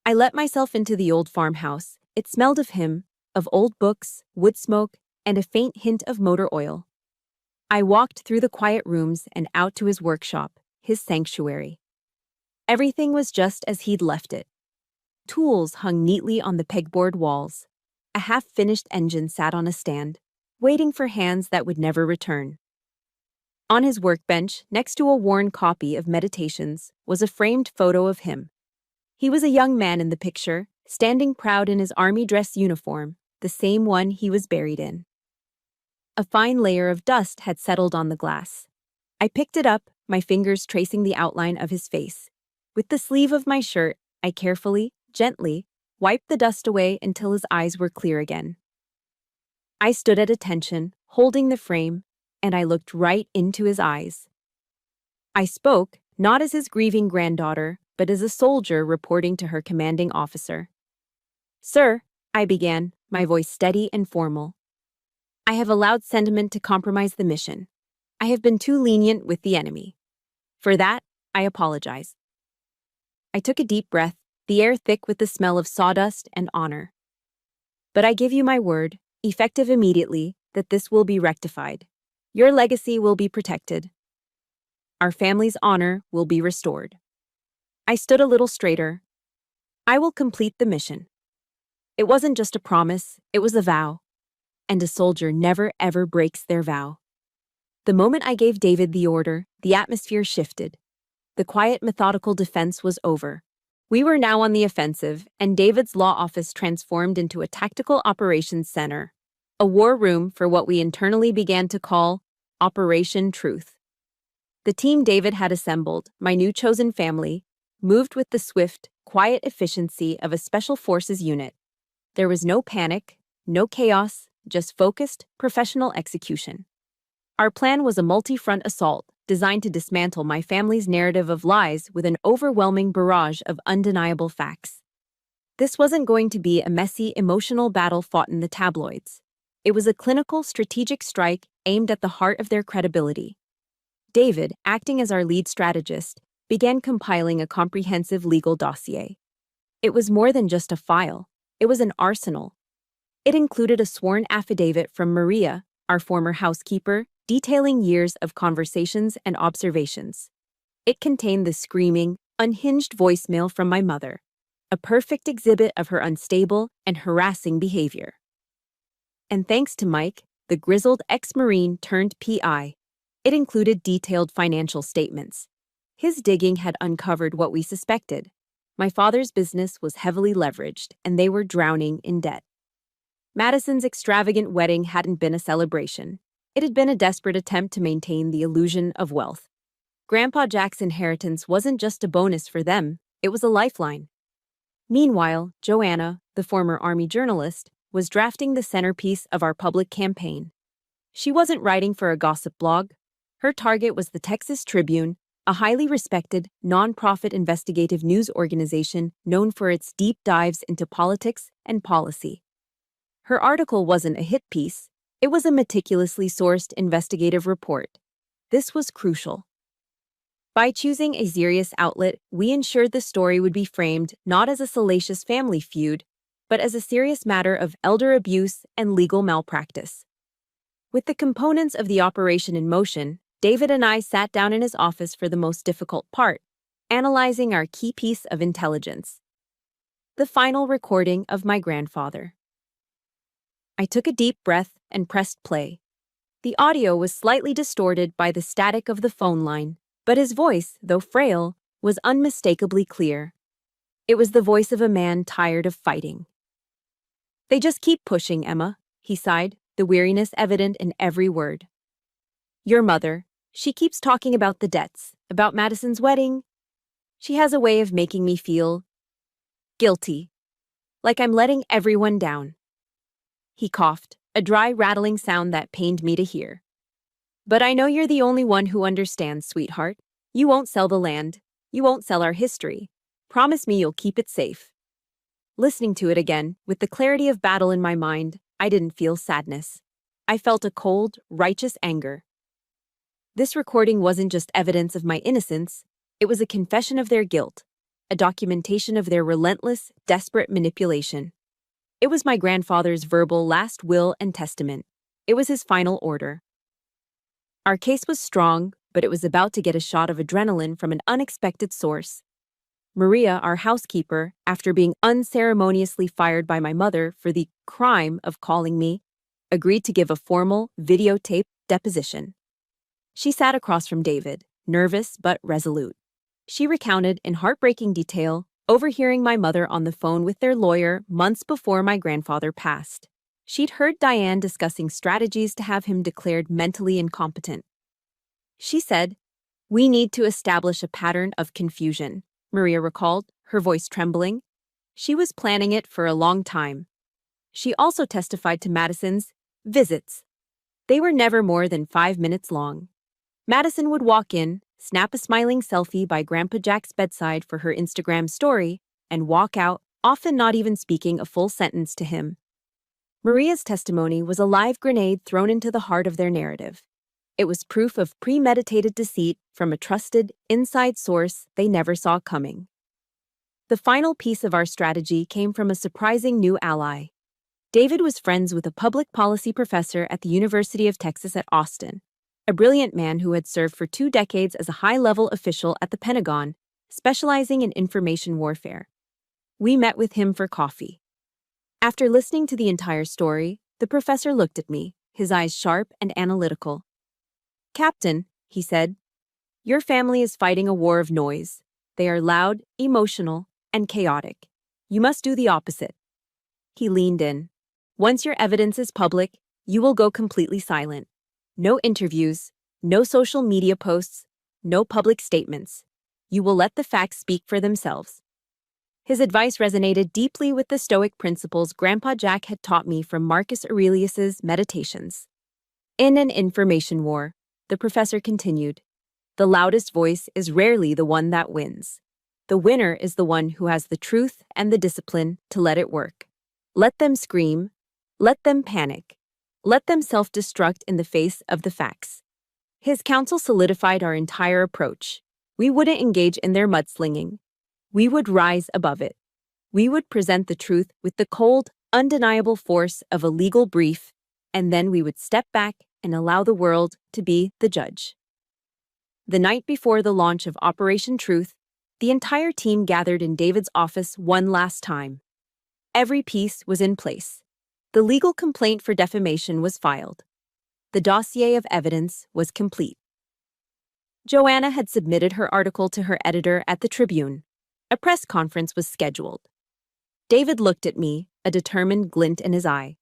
I let myself into the old farmhouse, It smelled of him, of old books, wood smoke, and a faint hint of motor oil. I walked through the quiet rooms and out to his workshop, his sanctuary. Everything was just as he'd left it. Tools hung neatly on the pegboard walls. A half-finished engine sat on a stand, waiting for hands that would never return. On his workbench, next to a worn copy of Meditations, was a framed photo of him. He was a young man in the picture, standing proud in his army dress uniform, the same one he was buried in. A fine layer of dust had settled on the glass. I picked it up, my fingers tracing the outline of his face. With the sleeve of my shirt, I carefully, gently, wiped the dust away until his eyes were clear again. I stood at attention, holding the frame, and I looked right into his eyes. I spoke, not as his grieving granddaughter, but as a soldier reporting to her commanding officer. "Sir," I began, my voice steady and formal, "I have allowed sentiment to compromise the mission. I have been too lenient with the enemy. For that, I apologize." I took a deep breath, the air thick with the smell of sawdust and honor. "But I give you my word, effective immediately, that this will be rectified. Your legacy will be protected. Our family's honor will be restored." I stood a little straighter. "I will complete the mission." It wasn't just a promise, it was a vow. And a soldier never ever breaks their vow. The moment I gave David the order, the atmosphere shifted. The quiet, methodical defense was over. We were now on the offensive, and David's law office transformed into a tactical operations center, a war room for what we internally began to call Operation Truth. The team David had assembled, my new chosen family, moved with the swift, quiet efficiency of a special forces unit. There was no panic, no chaos, just focused, professional execution. Our plan was a multi-front assault designed to dismantle my family's narrative of lies with an overwhelming barrage of undeniable facts. This wasn't going to be a messy, emotional battle fought in the tabloids. It was a clinical, strategic strike aimed at the heart of their credibility. David, acting as our lead strategist, began compiling a comprehensive legal dossier. It was more than just a file. It was an arsenal. It included a sworn affidavit from Maria, our former housekeeper, detailing years of conversations and observations. It contained the screaming, unhinged voicemail from my mother, a perfect exhibit of her unstable and harassing behavior. And thanks to Mike, the grizzled ex-Marine turned PI, it included detailed financial statements. His digging had uncovered what we suspected. My father's business was heavily leveraged, and they were drowning in debt. Madison's extravagant wedding hadn't been a celebration. It had been a desperate attempt to maintain the illusion of wealth. Grandpa Jack's inheritance wasn't just a bonus for them, it was a lifeline. Meanwhile, Joanna, the former Army journalist, was drafting the centerpiece of our public campaign. She wasn't writing for a gossip blog. Her target was the Texas Tribune, a highly respected, nonprofit investigative news organization known for its deep dives into politics and policy. Her article wasn't a hit piece, it was a meticulously sourced investigative report. This was crucial. By choosing a serious outlet, we ensured the story would be framed not as a salacious family feud, but as a serious matter of elder abuse and legal malpractice. With the components of the operation in motion, David and I sat down in his office for the most difficult part, analyzing our key piece of intelligence: the final recording of my grandfather. I took a deep breath and pressed play. The audio was slightly distorted by the static of the phone line, but his voice, though frail, was unmistakably clear. It was the voice of a man tired of fighting. "They just keep pushing, Emma," he sighed, the weariness evident in every word. "Your mother, she keeps talking about the debts, about Madison's wedding. She has a way of making me feel guilty, like I'm letting everyone down." He coughed, a dry, rattling sound that pained me to hear. "But I know you're the only one who understands, sweetheart. You won't sell the land. You won't sell our history. Promise me you'll keep it safe." Listening to it again, with the clarity of battle in my mind, I didn't feel sadness. I felt a cold, righteous anger. This recording wasn't just evidence of my innocence, it was a confession of their guilt, a documentation of their relentless, desperate manipulation. It was my grandfather's verbal last will and testament. It was his final order. Our case was strong, but it was about to get a shot of adrenaline from an unexpected source. Maria, our housekeeper, after being unceremoniously fired by my mother for the crime of calling me, agreed to give a formal, videotaped deposition. She sat across from David, nervous but resolute. She recounted in heartbreaking detail overhearing my mother on the phone with their lawyer months before my grandfather passed. She'd heard Diane discussing strategies to have him declared mentally incompetent. She said, "We need to establish a pattern of confusion," Maria recalled, her voice trembling. She was planning it for a long time. She also testified to Madison's visits. They were never more than 5 minutes long. Madison would walk in, snap a smiling selfie by Grandpa Jack's bedside for her Instagram story, and walk out, often not even speaking a full sentence to him. Maria's testimony was a live grenade thrown into the heart of their narrative. It was proof of premeditated deceit from a trusted, inside source they never saw coming. The final piece of our strategy came from a surprising new ally. David was friends with a public policy professor at the University of Texas at Austin, a brilliant man who had served for 2 decades as a high-level official at the Pentagon, specializing in information warfare. We met with him for coffee. After listening to the entire story, the professor looked at me, his eyes sharp and analytical. "Captain," he said, "your family is fighting a war of noise. They are loud, emotional, and chaotic. You must do the opposite." He leaned in. "Once your evidence is public, you will go completely silent. No interviews, no social media posts, no public statements. You will let the facts speak for themselves." His advice resonated deeply with the Stoic principles Grandpa Jack had taught me from Marcus Aurelius's Meditations. In an information war, the professor continued, the loudest voice is rarely the one that wins. The winner is the one who has the truth and the discipline to let it work. Let them scream. Let them panic. Let them self-destruct in the face of the facts. His counsel solidified our entire approach. We wouldn't engage in their mudslinging. We would rise above it. We would present the truth with the cold, undeniable force of a legal brief, and then we would step back and allow the world to be the judge. The night before the launch of Operation Truth, the entire team gathered in David's office one last time. Every piece was in place. The legal complaint for defamation was filed. The dossier of evidence was complete. Joanna had submitted her article to her editor at the Tribune. A press conference was scheduled. David looked at me, a determined glint in his eye.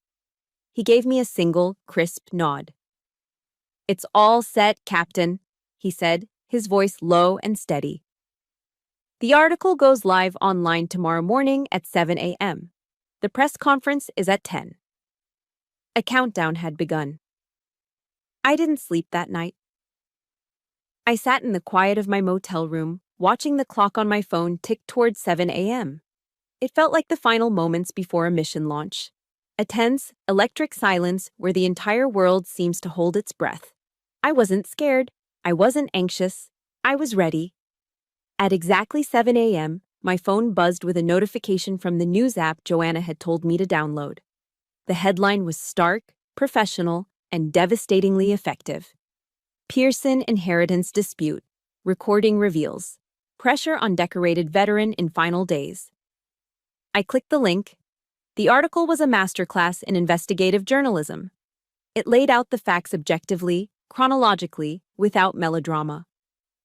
He gave me a single, crisp nod. "It's all set, Captain," he said, his voice low and steady. "The article goes live online tomorrow morning at 7 a.m. The press conference is at 10. A countdown had begun. I didn't sleep that night. I sat in the quiet of my motel room, watching the clock on my phone tick towards 7 a.m. It felt like the final moments before a mission launch. A tense, electric silence where the entire world seems to hold its breath. I wasn't scared. I wasn't anxious. I was ready. At exactly 7 a.m., my phone buzzed with a notification from the news app Joanna had told me to download. The headline was stark, professional, and devastatingly effective. Pearson Inheritance Dispute. Recording reveals. Pressure on decorated veteran in final days. I clicked the link. The article was a masterclass in investigative journalism. It laid out the facts objectively, chronologically, without melodrama.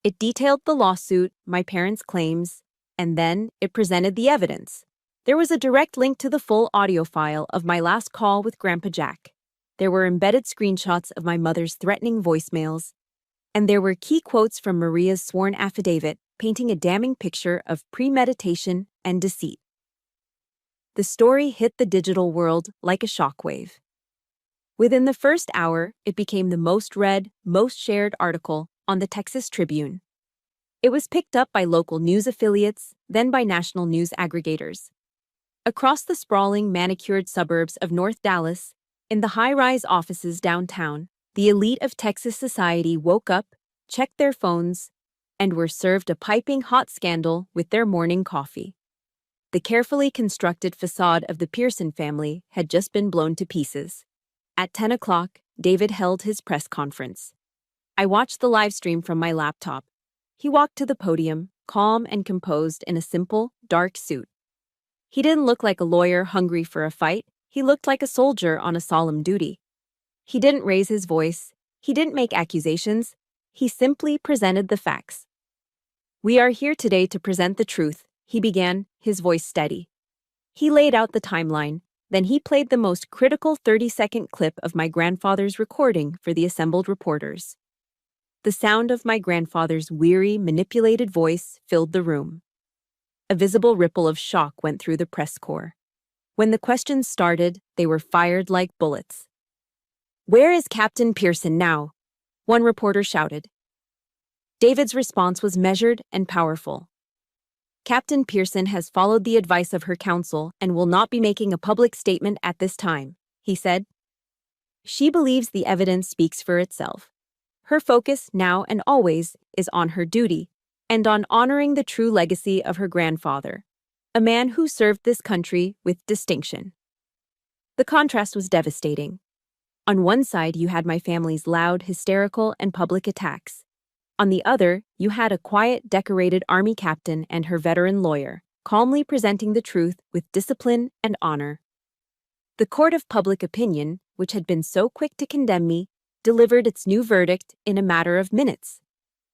It detailed the lawsuit, my parents' claims, and then it presented the evidence. There was a direct link to the full audio file of my last call with Grandpa Jack. There were embedded screenshots of my mother's threatening voicemails, and there were key quotes from Maria's sworn affidavit painting a damning picture of premeditation and deceit. The story hit the digital world like a shockwave. Within the first hour, it became the most read, most shared article on the Texas Tribune. It was picked up by local news affiliates, then by national news aggregators. Across the sprawling, manicured suburbs of North Dallas, in the high-rise offices downtown, the elite of Texas society woke up, checked their phones, and were served a piping hot scandal with their morning coffee. The carefully constructed facade of the Pearson family had just been blown to pieces. At 10 o'clock, David held his press conference. I watched the live stream from my laptop. He walked to the podium, calm and composed in a simple, dark suit. He didn't look like a lawyer hungry for a fight. He looked like a soldier on a solemn duty. He didn't raise his voice. He didn't make accusations. He simply presented the facts. "We are here today to present the truth," he began, his voice steady. He laid out the timeline. Then he played the most critical 30-second clip of my grandfather's recording for the assembled reporters. The sound of my grandfather's weary, manipulated voice filled the room. A visible ripple of shock went through the press corps. When the questions started, they were fired like bullets. "Where is Captain Pearson now?" one reporter shouted. David's response was measured and powerful. "Captain Pearson has followed the advice of her counsel and will not be making a public statement at this time," he said. "She believes the evidence speaks for itself. Her focus, now and always, is on her duty and on honoring the true legacy of her grandfather, a man who served this country with distinction." The contrast was devastating. On one side, you had my family's loud, hysterical, and public attacks. On the other, you had a quiet, decorated Army captain and her veteran lawyer, calmly presenting the truth with discipline and honor. The court of public opinion, which had been so quick to condemn me, delivered its new verdict in a matter of minutes.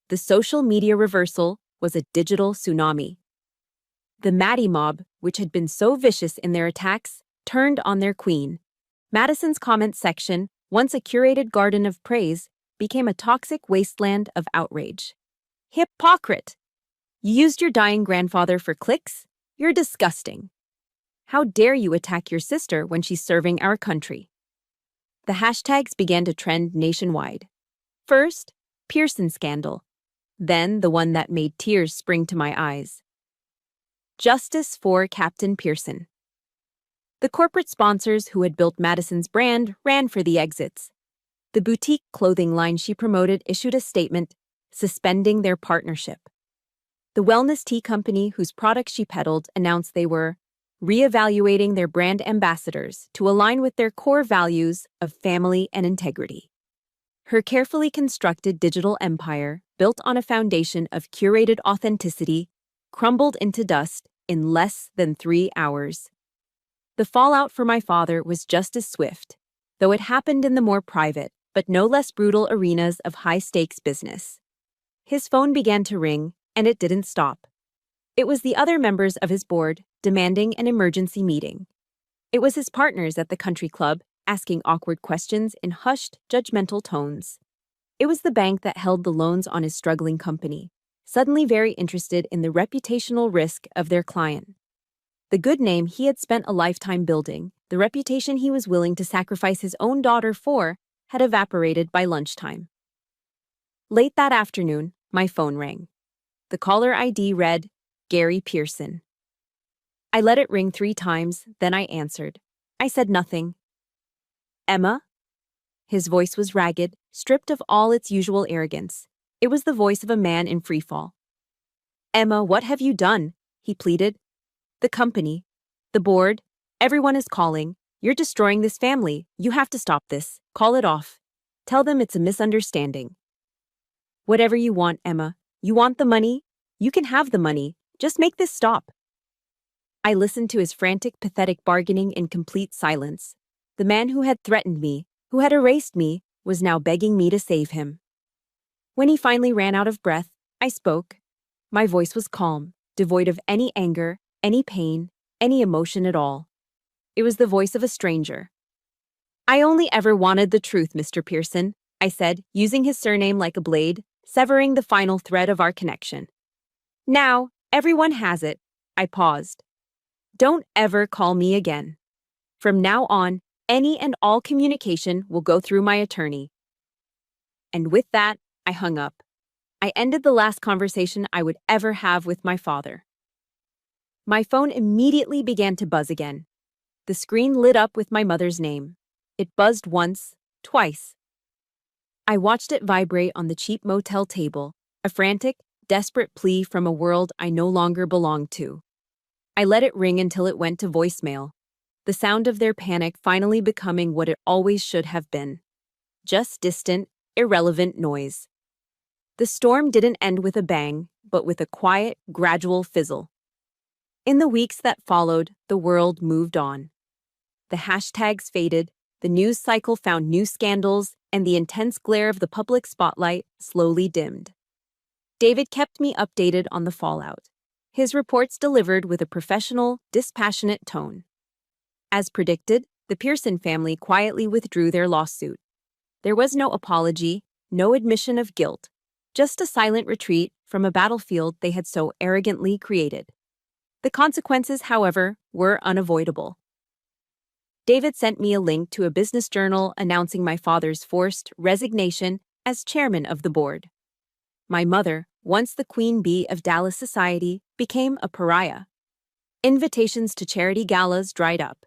The social media reversal was a digital tsunami. The Maddie mob, which had been so vicious in their attacks, turned on their queen. Madison's comment section, once a curated garden of praise, became a toxic wasteland of outrage. "Hypocrite! You used your dying grandfather for clicks? You're disgusting. How dare you attack your sister when she's serving our country?" The hashtags began to trend nationwide. First, Pearson scandal. Then the one that made tears spring to my eyes. Justice for Captain Pearson. The corporate sponsors who had built Madison's brand ran for the exits. The boutique clothing line she promoted issued a statement suspending their partnership. The wellness tea company whose products she peddled announced they were reevaluating their brand ambassadors to align with their core values of family and integrity. Her carefully constructed digital empire, built on a foundation of curated authenticity, crumbled into dust in less than 3 hours. The fallout for my father was just as swift, though it happened in the more private, but no less brutal arenas of high-stakes business. His phone began to ring, and it didn't stop. It was the other members of his board demanding an emergency meeting. It was his partners at the country club asking awkward questions in hushed, judgmental tones. It was the bank that held the loans on his struggling company, suddenly very interested in the reputational risk of their client. The good name he had spent a lifetime building, the reputation he was willing to sacrifice his own daughter for, had evaporated by lunchtime. Late that afternoon, my phone rang. The caller ID read, Gary Pearson. I let it ring 3 times, then I answered. I said nothing. "Emma?" His voice was ragged, stripped of all its usual arrogance. It was the voice of a man in freefall. "Emma, what have you done?" he pleaded. "The company, the board, everyone is calling. You're destroying this family. You have to stop this. Call it off. Tell them it's a misunderstanding." "Whatever you want, Emma. You want the money? You can have the money. Just make this stop." I listened to his frantic, pathetic bargaining in complete silence. The man who had threatened me, who had erased me, was now begging me to save him. When he finally ran out of breath, I spoke. My voice was calm, devoid of any anger, any pain, any emotion at all. It was the voice of a stranger. "I only ever wanted the truth, Mr. Pearson," I said, using his surname like a blade, severing the final thread of our connection. "Now, everyone has it." I paused. "Don't ever call me again. From now on, any and all communication will go through my attorney." And with that, I hung up. I ended the last conversation I would ever have with my father. My phone immediately began to buzz again. The screen lit up with my mother's name. It buzzed once, twice. I watched it vibrate on the cheap motel table, a frantic, desperate plea from a world I no longer belonged to. I let it ring until it went to voicemail, the sound of their panic finally becoming what it always should have been. Just distant, irrelevant noise. The storm didn't end with a bang, but with a quiet, gradual fizzle. In the weeks that followed, the world moved on. The hashtags faded, the news cycle found new scandals, and the intense glare of the public spotlight slowly dimmed. David kept me updated on the fallout. His reports delivered with a professional, dispassionate tone. As predicted, the Pearson family quietly withdrew their lawsuit. There was no apology, no admission of guilt, just a silent retreat from a battlefield they had so arrogantly created. The consequences, however, were unavoidable. David sent me a link to a business journal announcing my father's forced resignation as chairman of the board. My mother, once the queen bee of Dallas society, became a pariah. Invitations to charity galas dried up.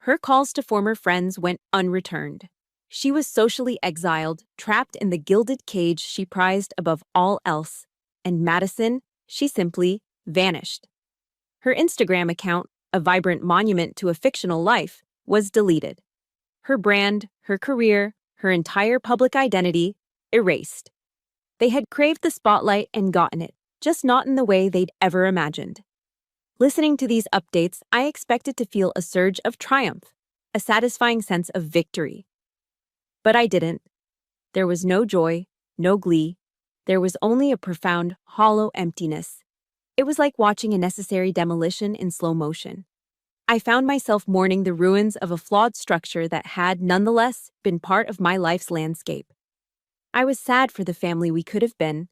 Her calls to former friends went unreturned. She was socially exiled, trapped in the gilded cage she prized above all else. And Madison, she simply vanished. Her Instagram account, a vibrant monument to a fictional life, was deleted. Her brand, her career, her entire public identity, erased. They had craved the spotlight and gotten it, just not in the way they'd ever imagined. Listening to these updates, I expected to feel a surge of triumph, a satisfying sense of victory. But I didn't. There was no joy, no glee. There was only a profound, hollow emptiness. It was like watching a necessary demolition in slow motion. I found myself mourning the ruins of a flawed structure that had, nonetheless, been part of my life's landscape. I was sad for the family we could have been,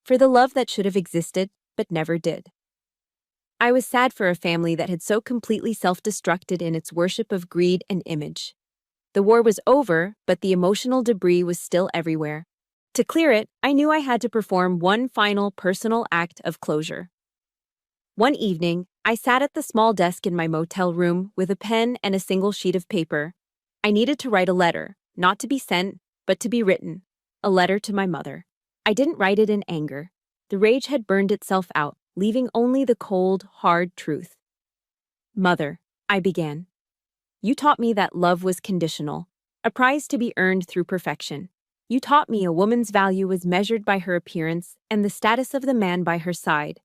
for the love that should have existed but never did. I was sad for a family that had so completely self-destructed in its worship of greed and image. The war was over, but the emotional debris was still everywhere. To clear it, I knew I had to perform one final personal act of closure. One evening, I sat at the small desk in my motel room with a pen and a single sheet of paper. I needed to write a letter, not to be sent, but to be written. A letter to my mother. I didn't write it in anger. The rage had burned itself out, leaving only the cold, hard truth. Mother, I began. You taught me that love was conditional, a prize to be earned through perfection. You taught me a woman's value was measured by her appearance and the status of the man by her side.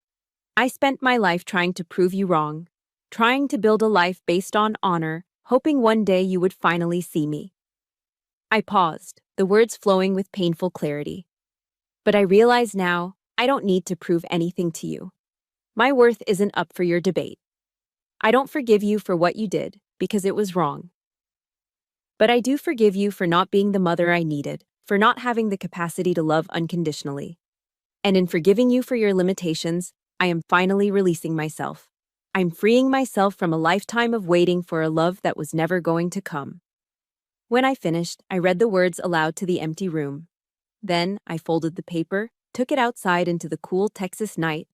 I spent my life trying to prove you wrong, trying to build a life based on honor, hoping one day you would finally see me. I paused, the words flowing with painful clarity. But I realize now, I don't need to prove anything to you. My worth isn't up for your debate. I don't forgive you for what you did, because it was wrong. But I do forgive you for not being the mother I needed, for not having the capacity to love unconditionally. And in forgiving you for your limitations, I am finally releasing myself. I'm freeing myself from a lifetime of waiting for a love that was never going to come. When I finished, I read the words aloud to the empty room. Then I folded the paper, took it outside into the cool Texas night,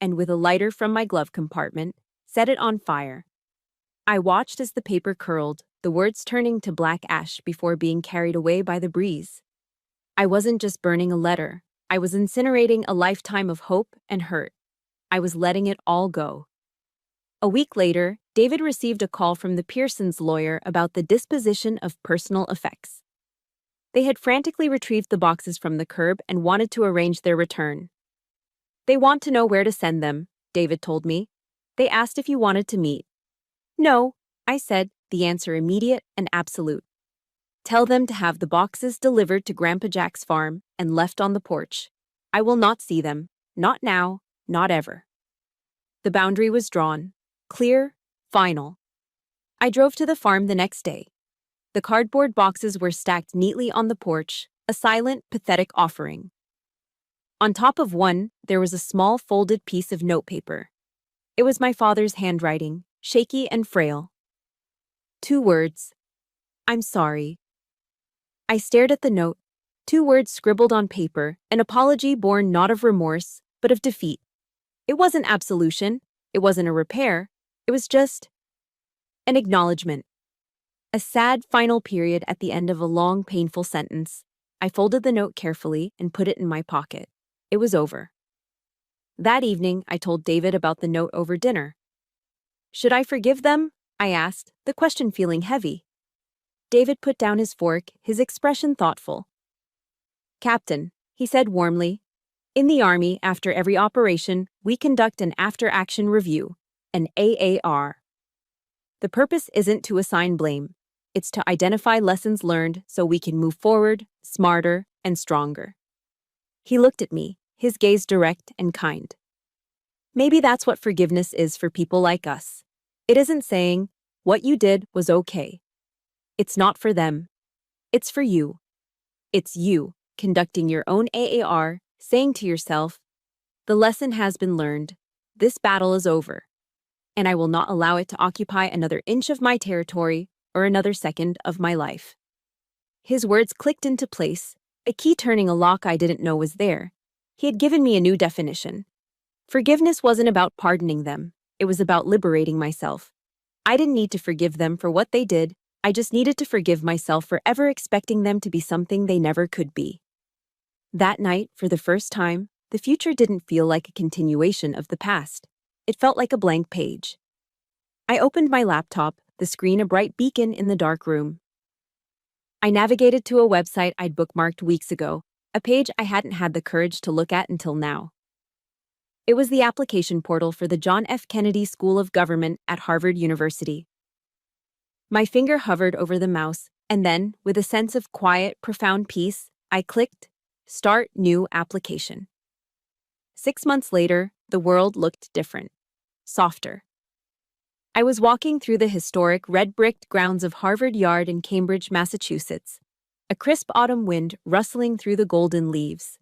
and with a lighter from my glove compartment, set it on fire. I watched as the paper curled, the words turning to black ash before being carried away by the breeze. I wasn't just burning a letter. I was incinerating a lifetime of hope and hurt. I was letting it all go. A week later, David received a call from the Pearsons' lawyer about the disposition of personal effects. They had frantically retrieved the boxes from the curb and wanted to arrange their return. They want to know where to send them, David told me. They asked if you wanted to meet. No, I said, the answer immediate and absolute. Tell them to have the boxes delivered to Grandpa Jack's farm and left on the porch. I will not see them, not now, not ever. The boundary was drawn. Clear, final. I drove to the farm the next day. The cardboard boxes were stacked neatly on the porch, a silent, pathetic offering. On top of one, there was a small folded piece of notepaper. It was my father's handwriting, shaky and frail. 2 words. I'm sorry. I stared at the note. 2 words scribbled on paper, an apology born not of remorse, but of defeat. It wasn't absolution. It wasn't a repair. It was just an acknowledgement. A sad final period at the end of a long, painful sentence. I folded the note carefully and put it in my pocket. It was over. That evening, I told David about the note over dinner. Should I forgive them? I asked, the question feeling heavy. David put down his fork, his expression thoughtful. Captain, he said warmly, in the Army, after every operation, we conduct an after-action review, an AAR. The purpose isn't to assign blame. It's to identify lessons learned so we can move forward, smarter and stronger. He looked at me, his gaze direct and kind. Maybe that's what forgiveness is for people like us. It isn't saying, what you did was okay. It's not for them. It's for you. It's you, conducting your own AAR, saying to yourself, the lesson has been learned. This battle is over. And I will not allow it to occupy another inch of my territory or another second of my life. His words clicked into place, a key turning a lock I didn't know was there. He had given me a new definition. Forgiveness wasn't about pardoning them. It was about liberating myself. I didn't need to forgive them for what they did. I just needed to forgive myself for ever expecting them to be something they never could be. That night, for the first time, the future didn't feel like a continuation of the past. It felt like a blank page. I opened my laptop, the screen a bright beacon in the dark room. I navigated to a website I'd bookmarked weeks ago, a page I hadn't had the courage to look at until now. It was the application portal for the John F. Kennedy School of Government at Harvard University. My finger hovered over the mouse, and then, with a sense of quiet, profound peace, I clicked Start New Application. 6 months later, the world looked different, softer. I was walking through the historic red-bricked grounds of Harvard Yard in Cambridge, Massachusetts, a crisp autumn wind rustling through the golden leaves.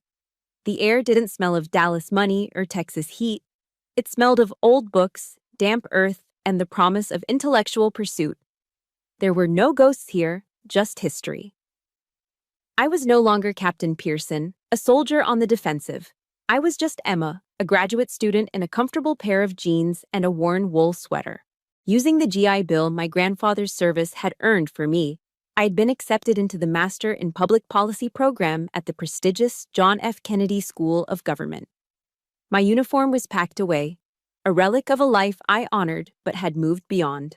The air didn't smell of Dallas money or Texas heat. It smelled of old books, damp earth, and the promise of intellectual pursuit. There were no ghosts here, just history. I was no longer Captain Pearson, a soldier on the defensive. I was just Emma, a graduate student in a comfortable pair of jeans and a worn wool sweater. Using the GI Bill my grandfather's service had earned for me, I had been accepted into the Master in Public Policy program at the prestigious John F. Kennedy School of Government. My uniform was packed away, a relic of a life I honored but had moved beyond.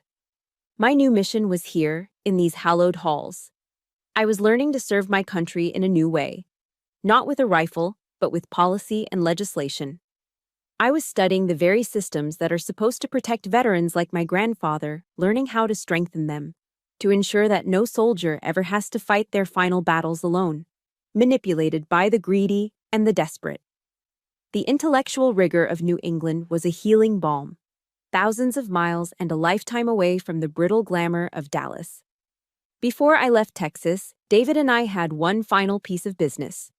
My new mission was here, in these hallowed halls. I was learning to serve my country in a new way, not with a rifle, but with policy and legislation. I was studying the very systems that are supposed to protect veterans like my grandfather, learning how to strengthen them, to ensure that no soldier ever has to fight their final battles alone, manipulated by the greedy and the desperate. The intellectual rigor of New England was a healing balm, thousands of miles and a lifetime away from the brittle glamour of Dallas. Before I left Texas, David and I had one final piece of business.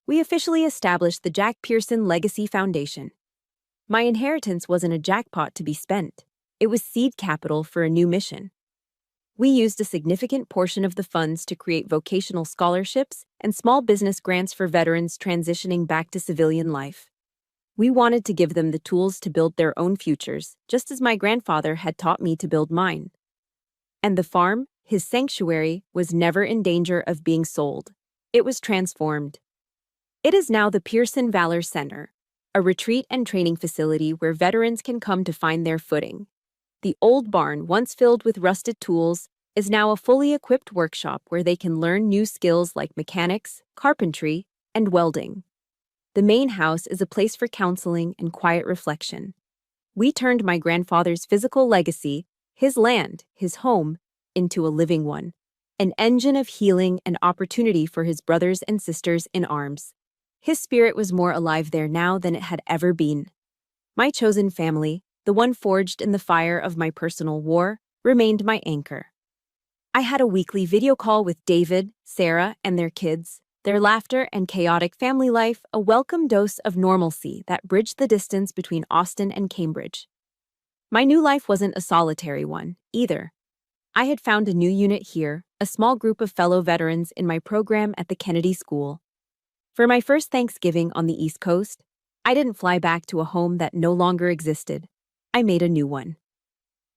We officially established the Jack Pearson Legacy Foundation. My inheritance wasn't a jackpot to be spent. It was seed capital for a new mission. We used a significant portion of the funds to create vocational scholarships and small business grants for veterans transitioning back to civilian life. We wanted to give them the tools to build their own futures, just as my grandfather had taught me to build mine. And the farm, his sanctuary, was never in danger of being sold. It was transformed. It is now the Pearson Valor Center, a retreat and training facility where veterans can come to find their footing. The old barn, once filled with rusted tools, is now a fully equipped workshop where they can learn new skills like mechanics, carpentry, and welding. The main house is a place for counseling and quiet reflection. We turned my grandfather's physical legacy, his land, his home, into a living one, an engine of healing and opportunity for his brothers and sisters in arms. His spirit was more alive there now than it had ever been. My chosen family, the one forged in the fire of my personal war, remained my anchor. I had a weekly video call with David, Sarah, and their kids, their laughter and chaotic family life a welcome dose of normalcy that bridged the distance between Austin and Cambridge. My new life wasn't a solitary one, either. I had found a new unit here, a small group of fellow veterans in my program at the Kennedy School. For my first Thanksgiving on the East Coast, I didn't fly back to a home that no longer existed. I made a new one.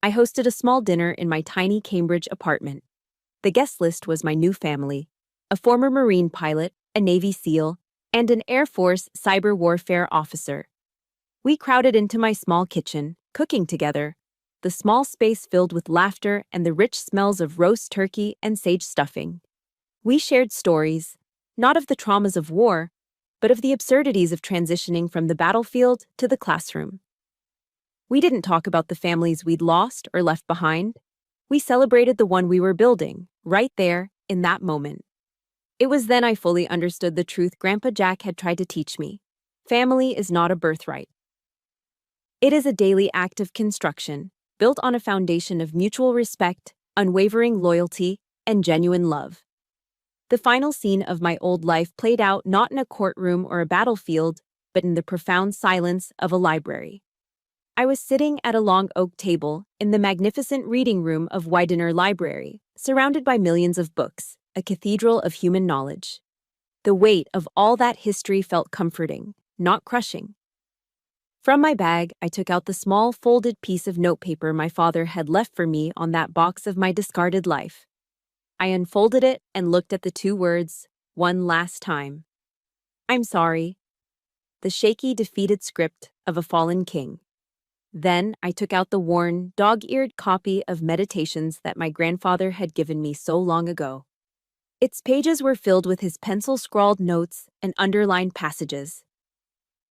I hosted a small dinner in my tiny Cambridge apartment. The guest list was my new family, a former Marine pilot, a Navy SEAL, and an Air Force cyber warfare officer. We crowded into my small kitchen, cooking together, the small space filled with laughter and the rich smells of roast turkey and sage stuffing. We shared stories, not of the traumas of war, but of the absurdities of transitioning from the battlefield to the classroom. We didn't talk about the families we'd lost or left behind. We celebrated the one we were building, right there, in that moment. It was then I fully understood the truth Grandpa Jack had tried to teach me. Family is not a birthright. It is a daily act of construction, built on a foundation of mutual respect, unwavering loyalty, and genuine love. The final scene of my old life played out not in a courtroom or a battlefield, but in the profound silence of a library. I was sitting at a long oak table in the magnificent reading room of Widener Library, surrounded by millions of books, a cathedral of human knowledge. The weight of all that history felt comforting, not crushing. From my bag, I took out the small folded piece of notepaper my father had left for me on that box of my discarded life. I unfolded it and looked at the two words, "one last time." "I'm sorry." The shaky, defeated script of a fallen king. Then I took out the worn, dog-eared copy of Meditations that my grandfather had given me so long ago. Its pages were filled with his pencil-scrawled notes and underlined passages.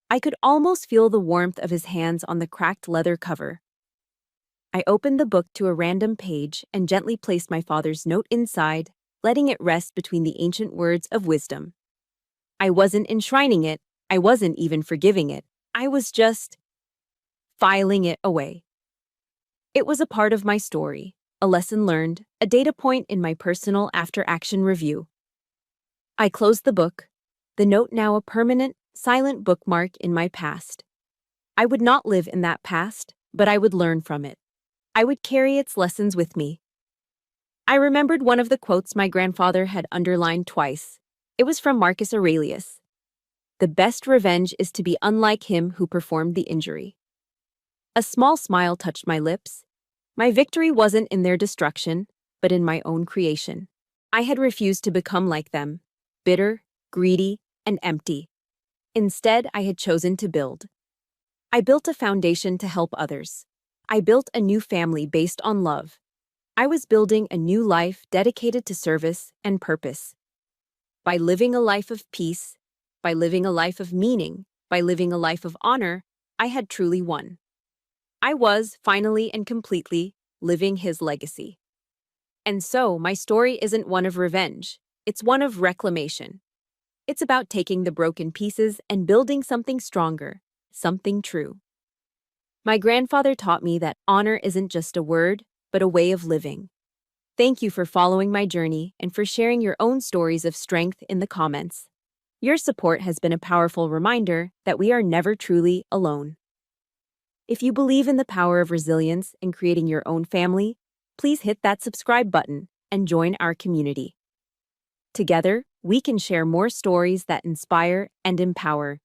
I could almost feel the warmth of his hands on the cracked leather cover. I opened the book to a random page and gently placed my father's note inside, letting it rest between the ancient words of wisdom. I wasn't enshrining it, I wasn't even forgiving it, I was just filing it away. It was a part of my story, a lesson learned, a data point in my personal after-action review. I closed the book, the note now a permanent, silent bookmark in my past. I would not live in that past, but I would learn from it. I would carry its lessons with me. I remembered one of the quotes my grandfather had underlined twice. It was from Marcus Aurelius. "The best revenge is to be unlike him who performed the injury." A small smile touched my lips. My victory wasn't in their destruction, but in my own creation. I had refused to become like them, bitter, greedy, and empty. Instead, I had chosen to build. I built a foundation to help others. I built a new family based on love. I was building a new life dedicated to service and purpose. By living a life of peace, by living a life of meaning, by living a life of honor, I had truly won. I was, finally and completely, living his legacy. And so, my story isn't one of revenge. It's one of reclamation. It's about taking the broken pieces and building something stronger, something true. My grandfather taught me that honor isn't just a word, but a way of living. Thank you for following my journey and for sharing your own stories of strength in the comments. Your support has been a powerful reminder that we are never truly alone. If you believe in the power of resilience in creating your own family, please hit that subscribe button and join our community. Together, we can share more stories that inspire and empower.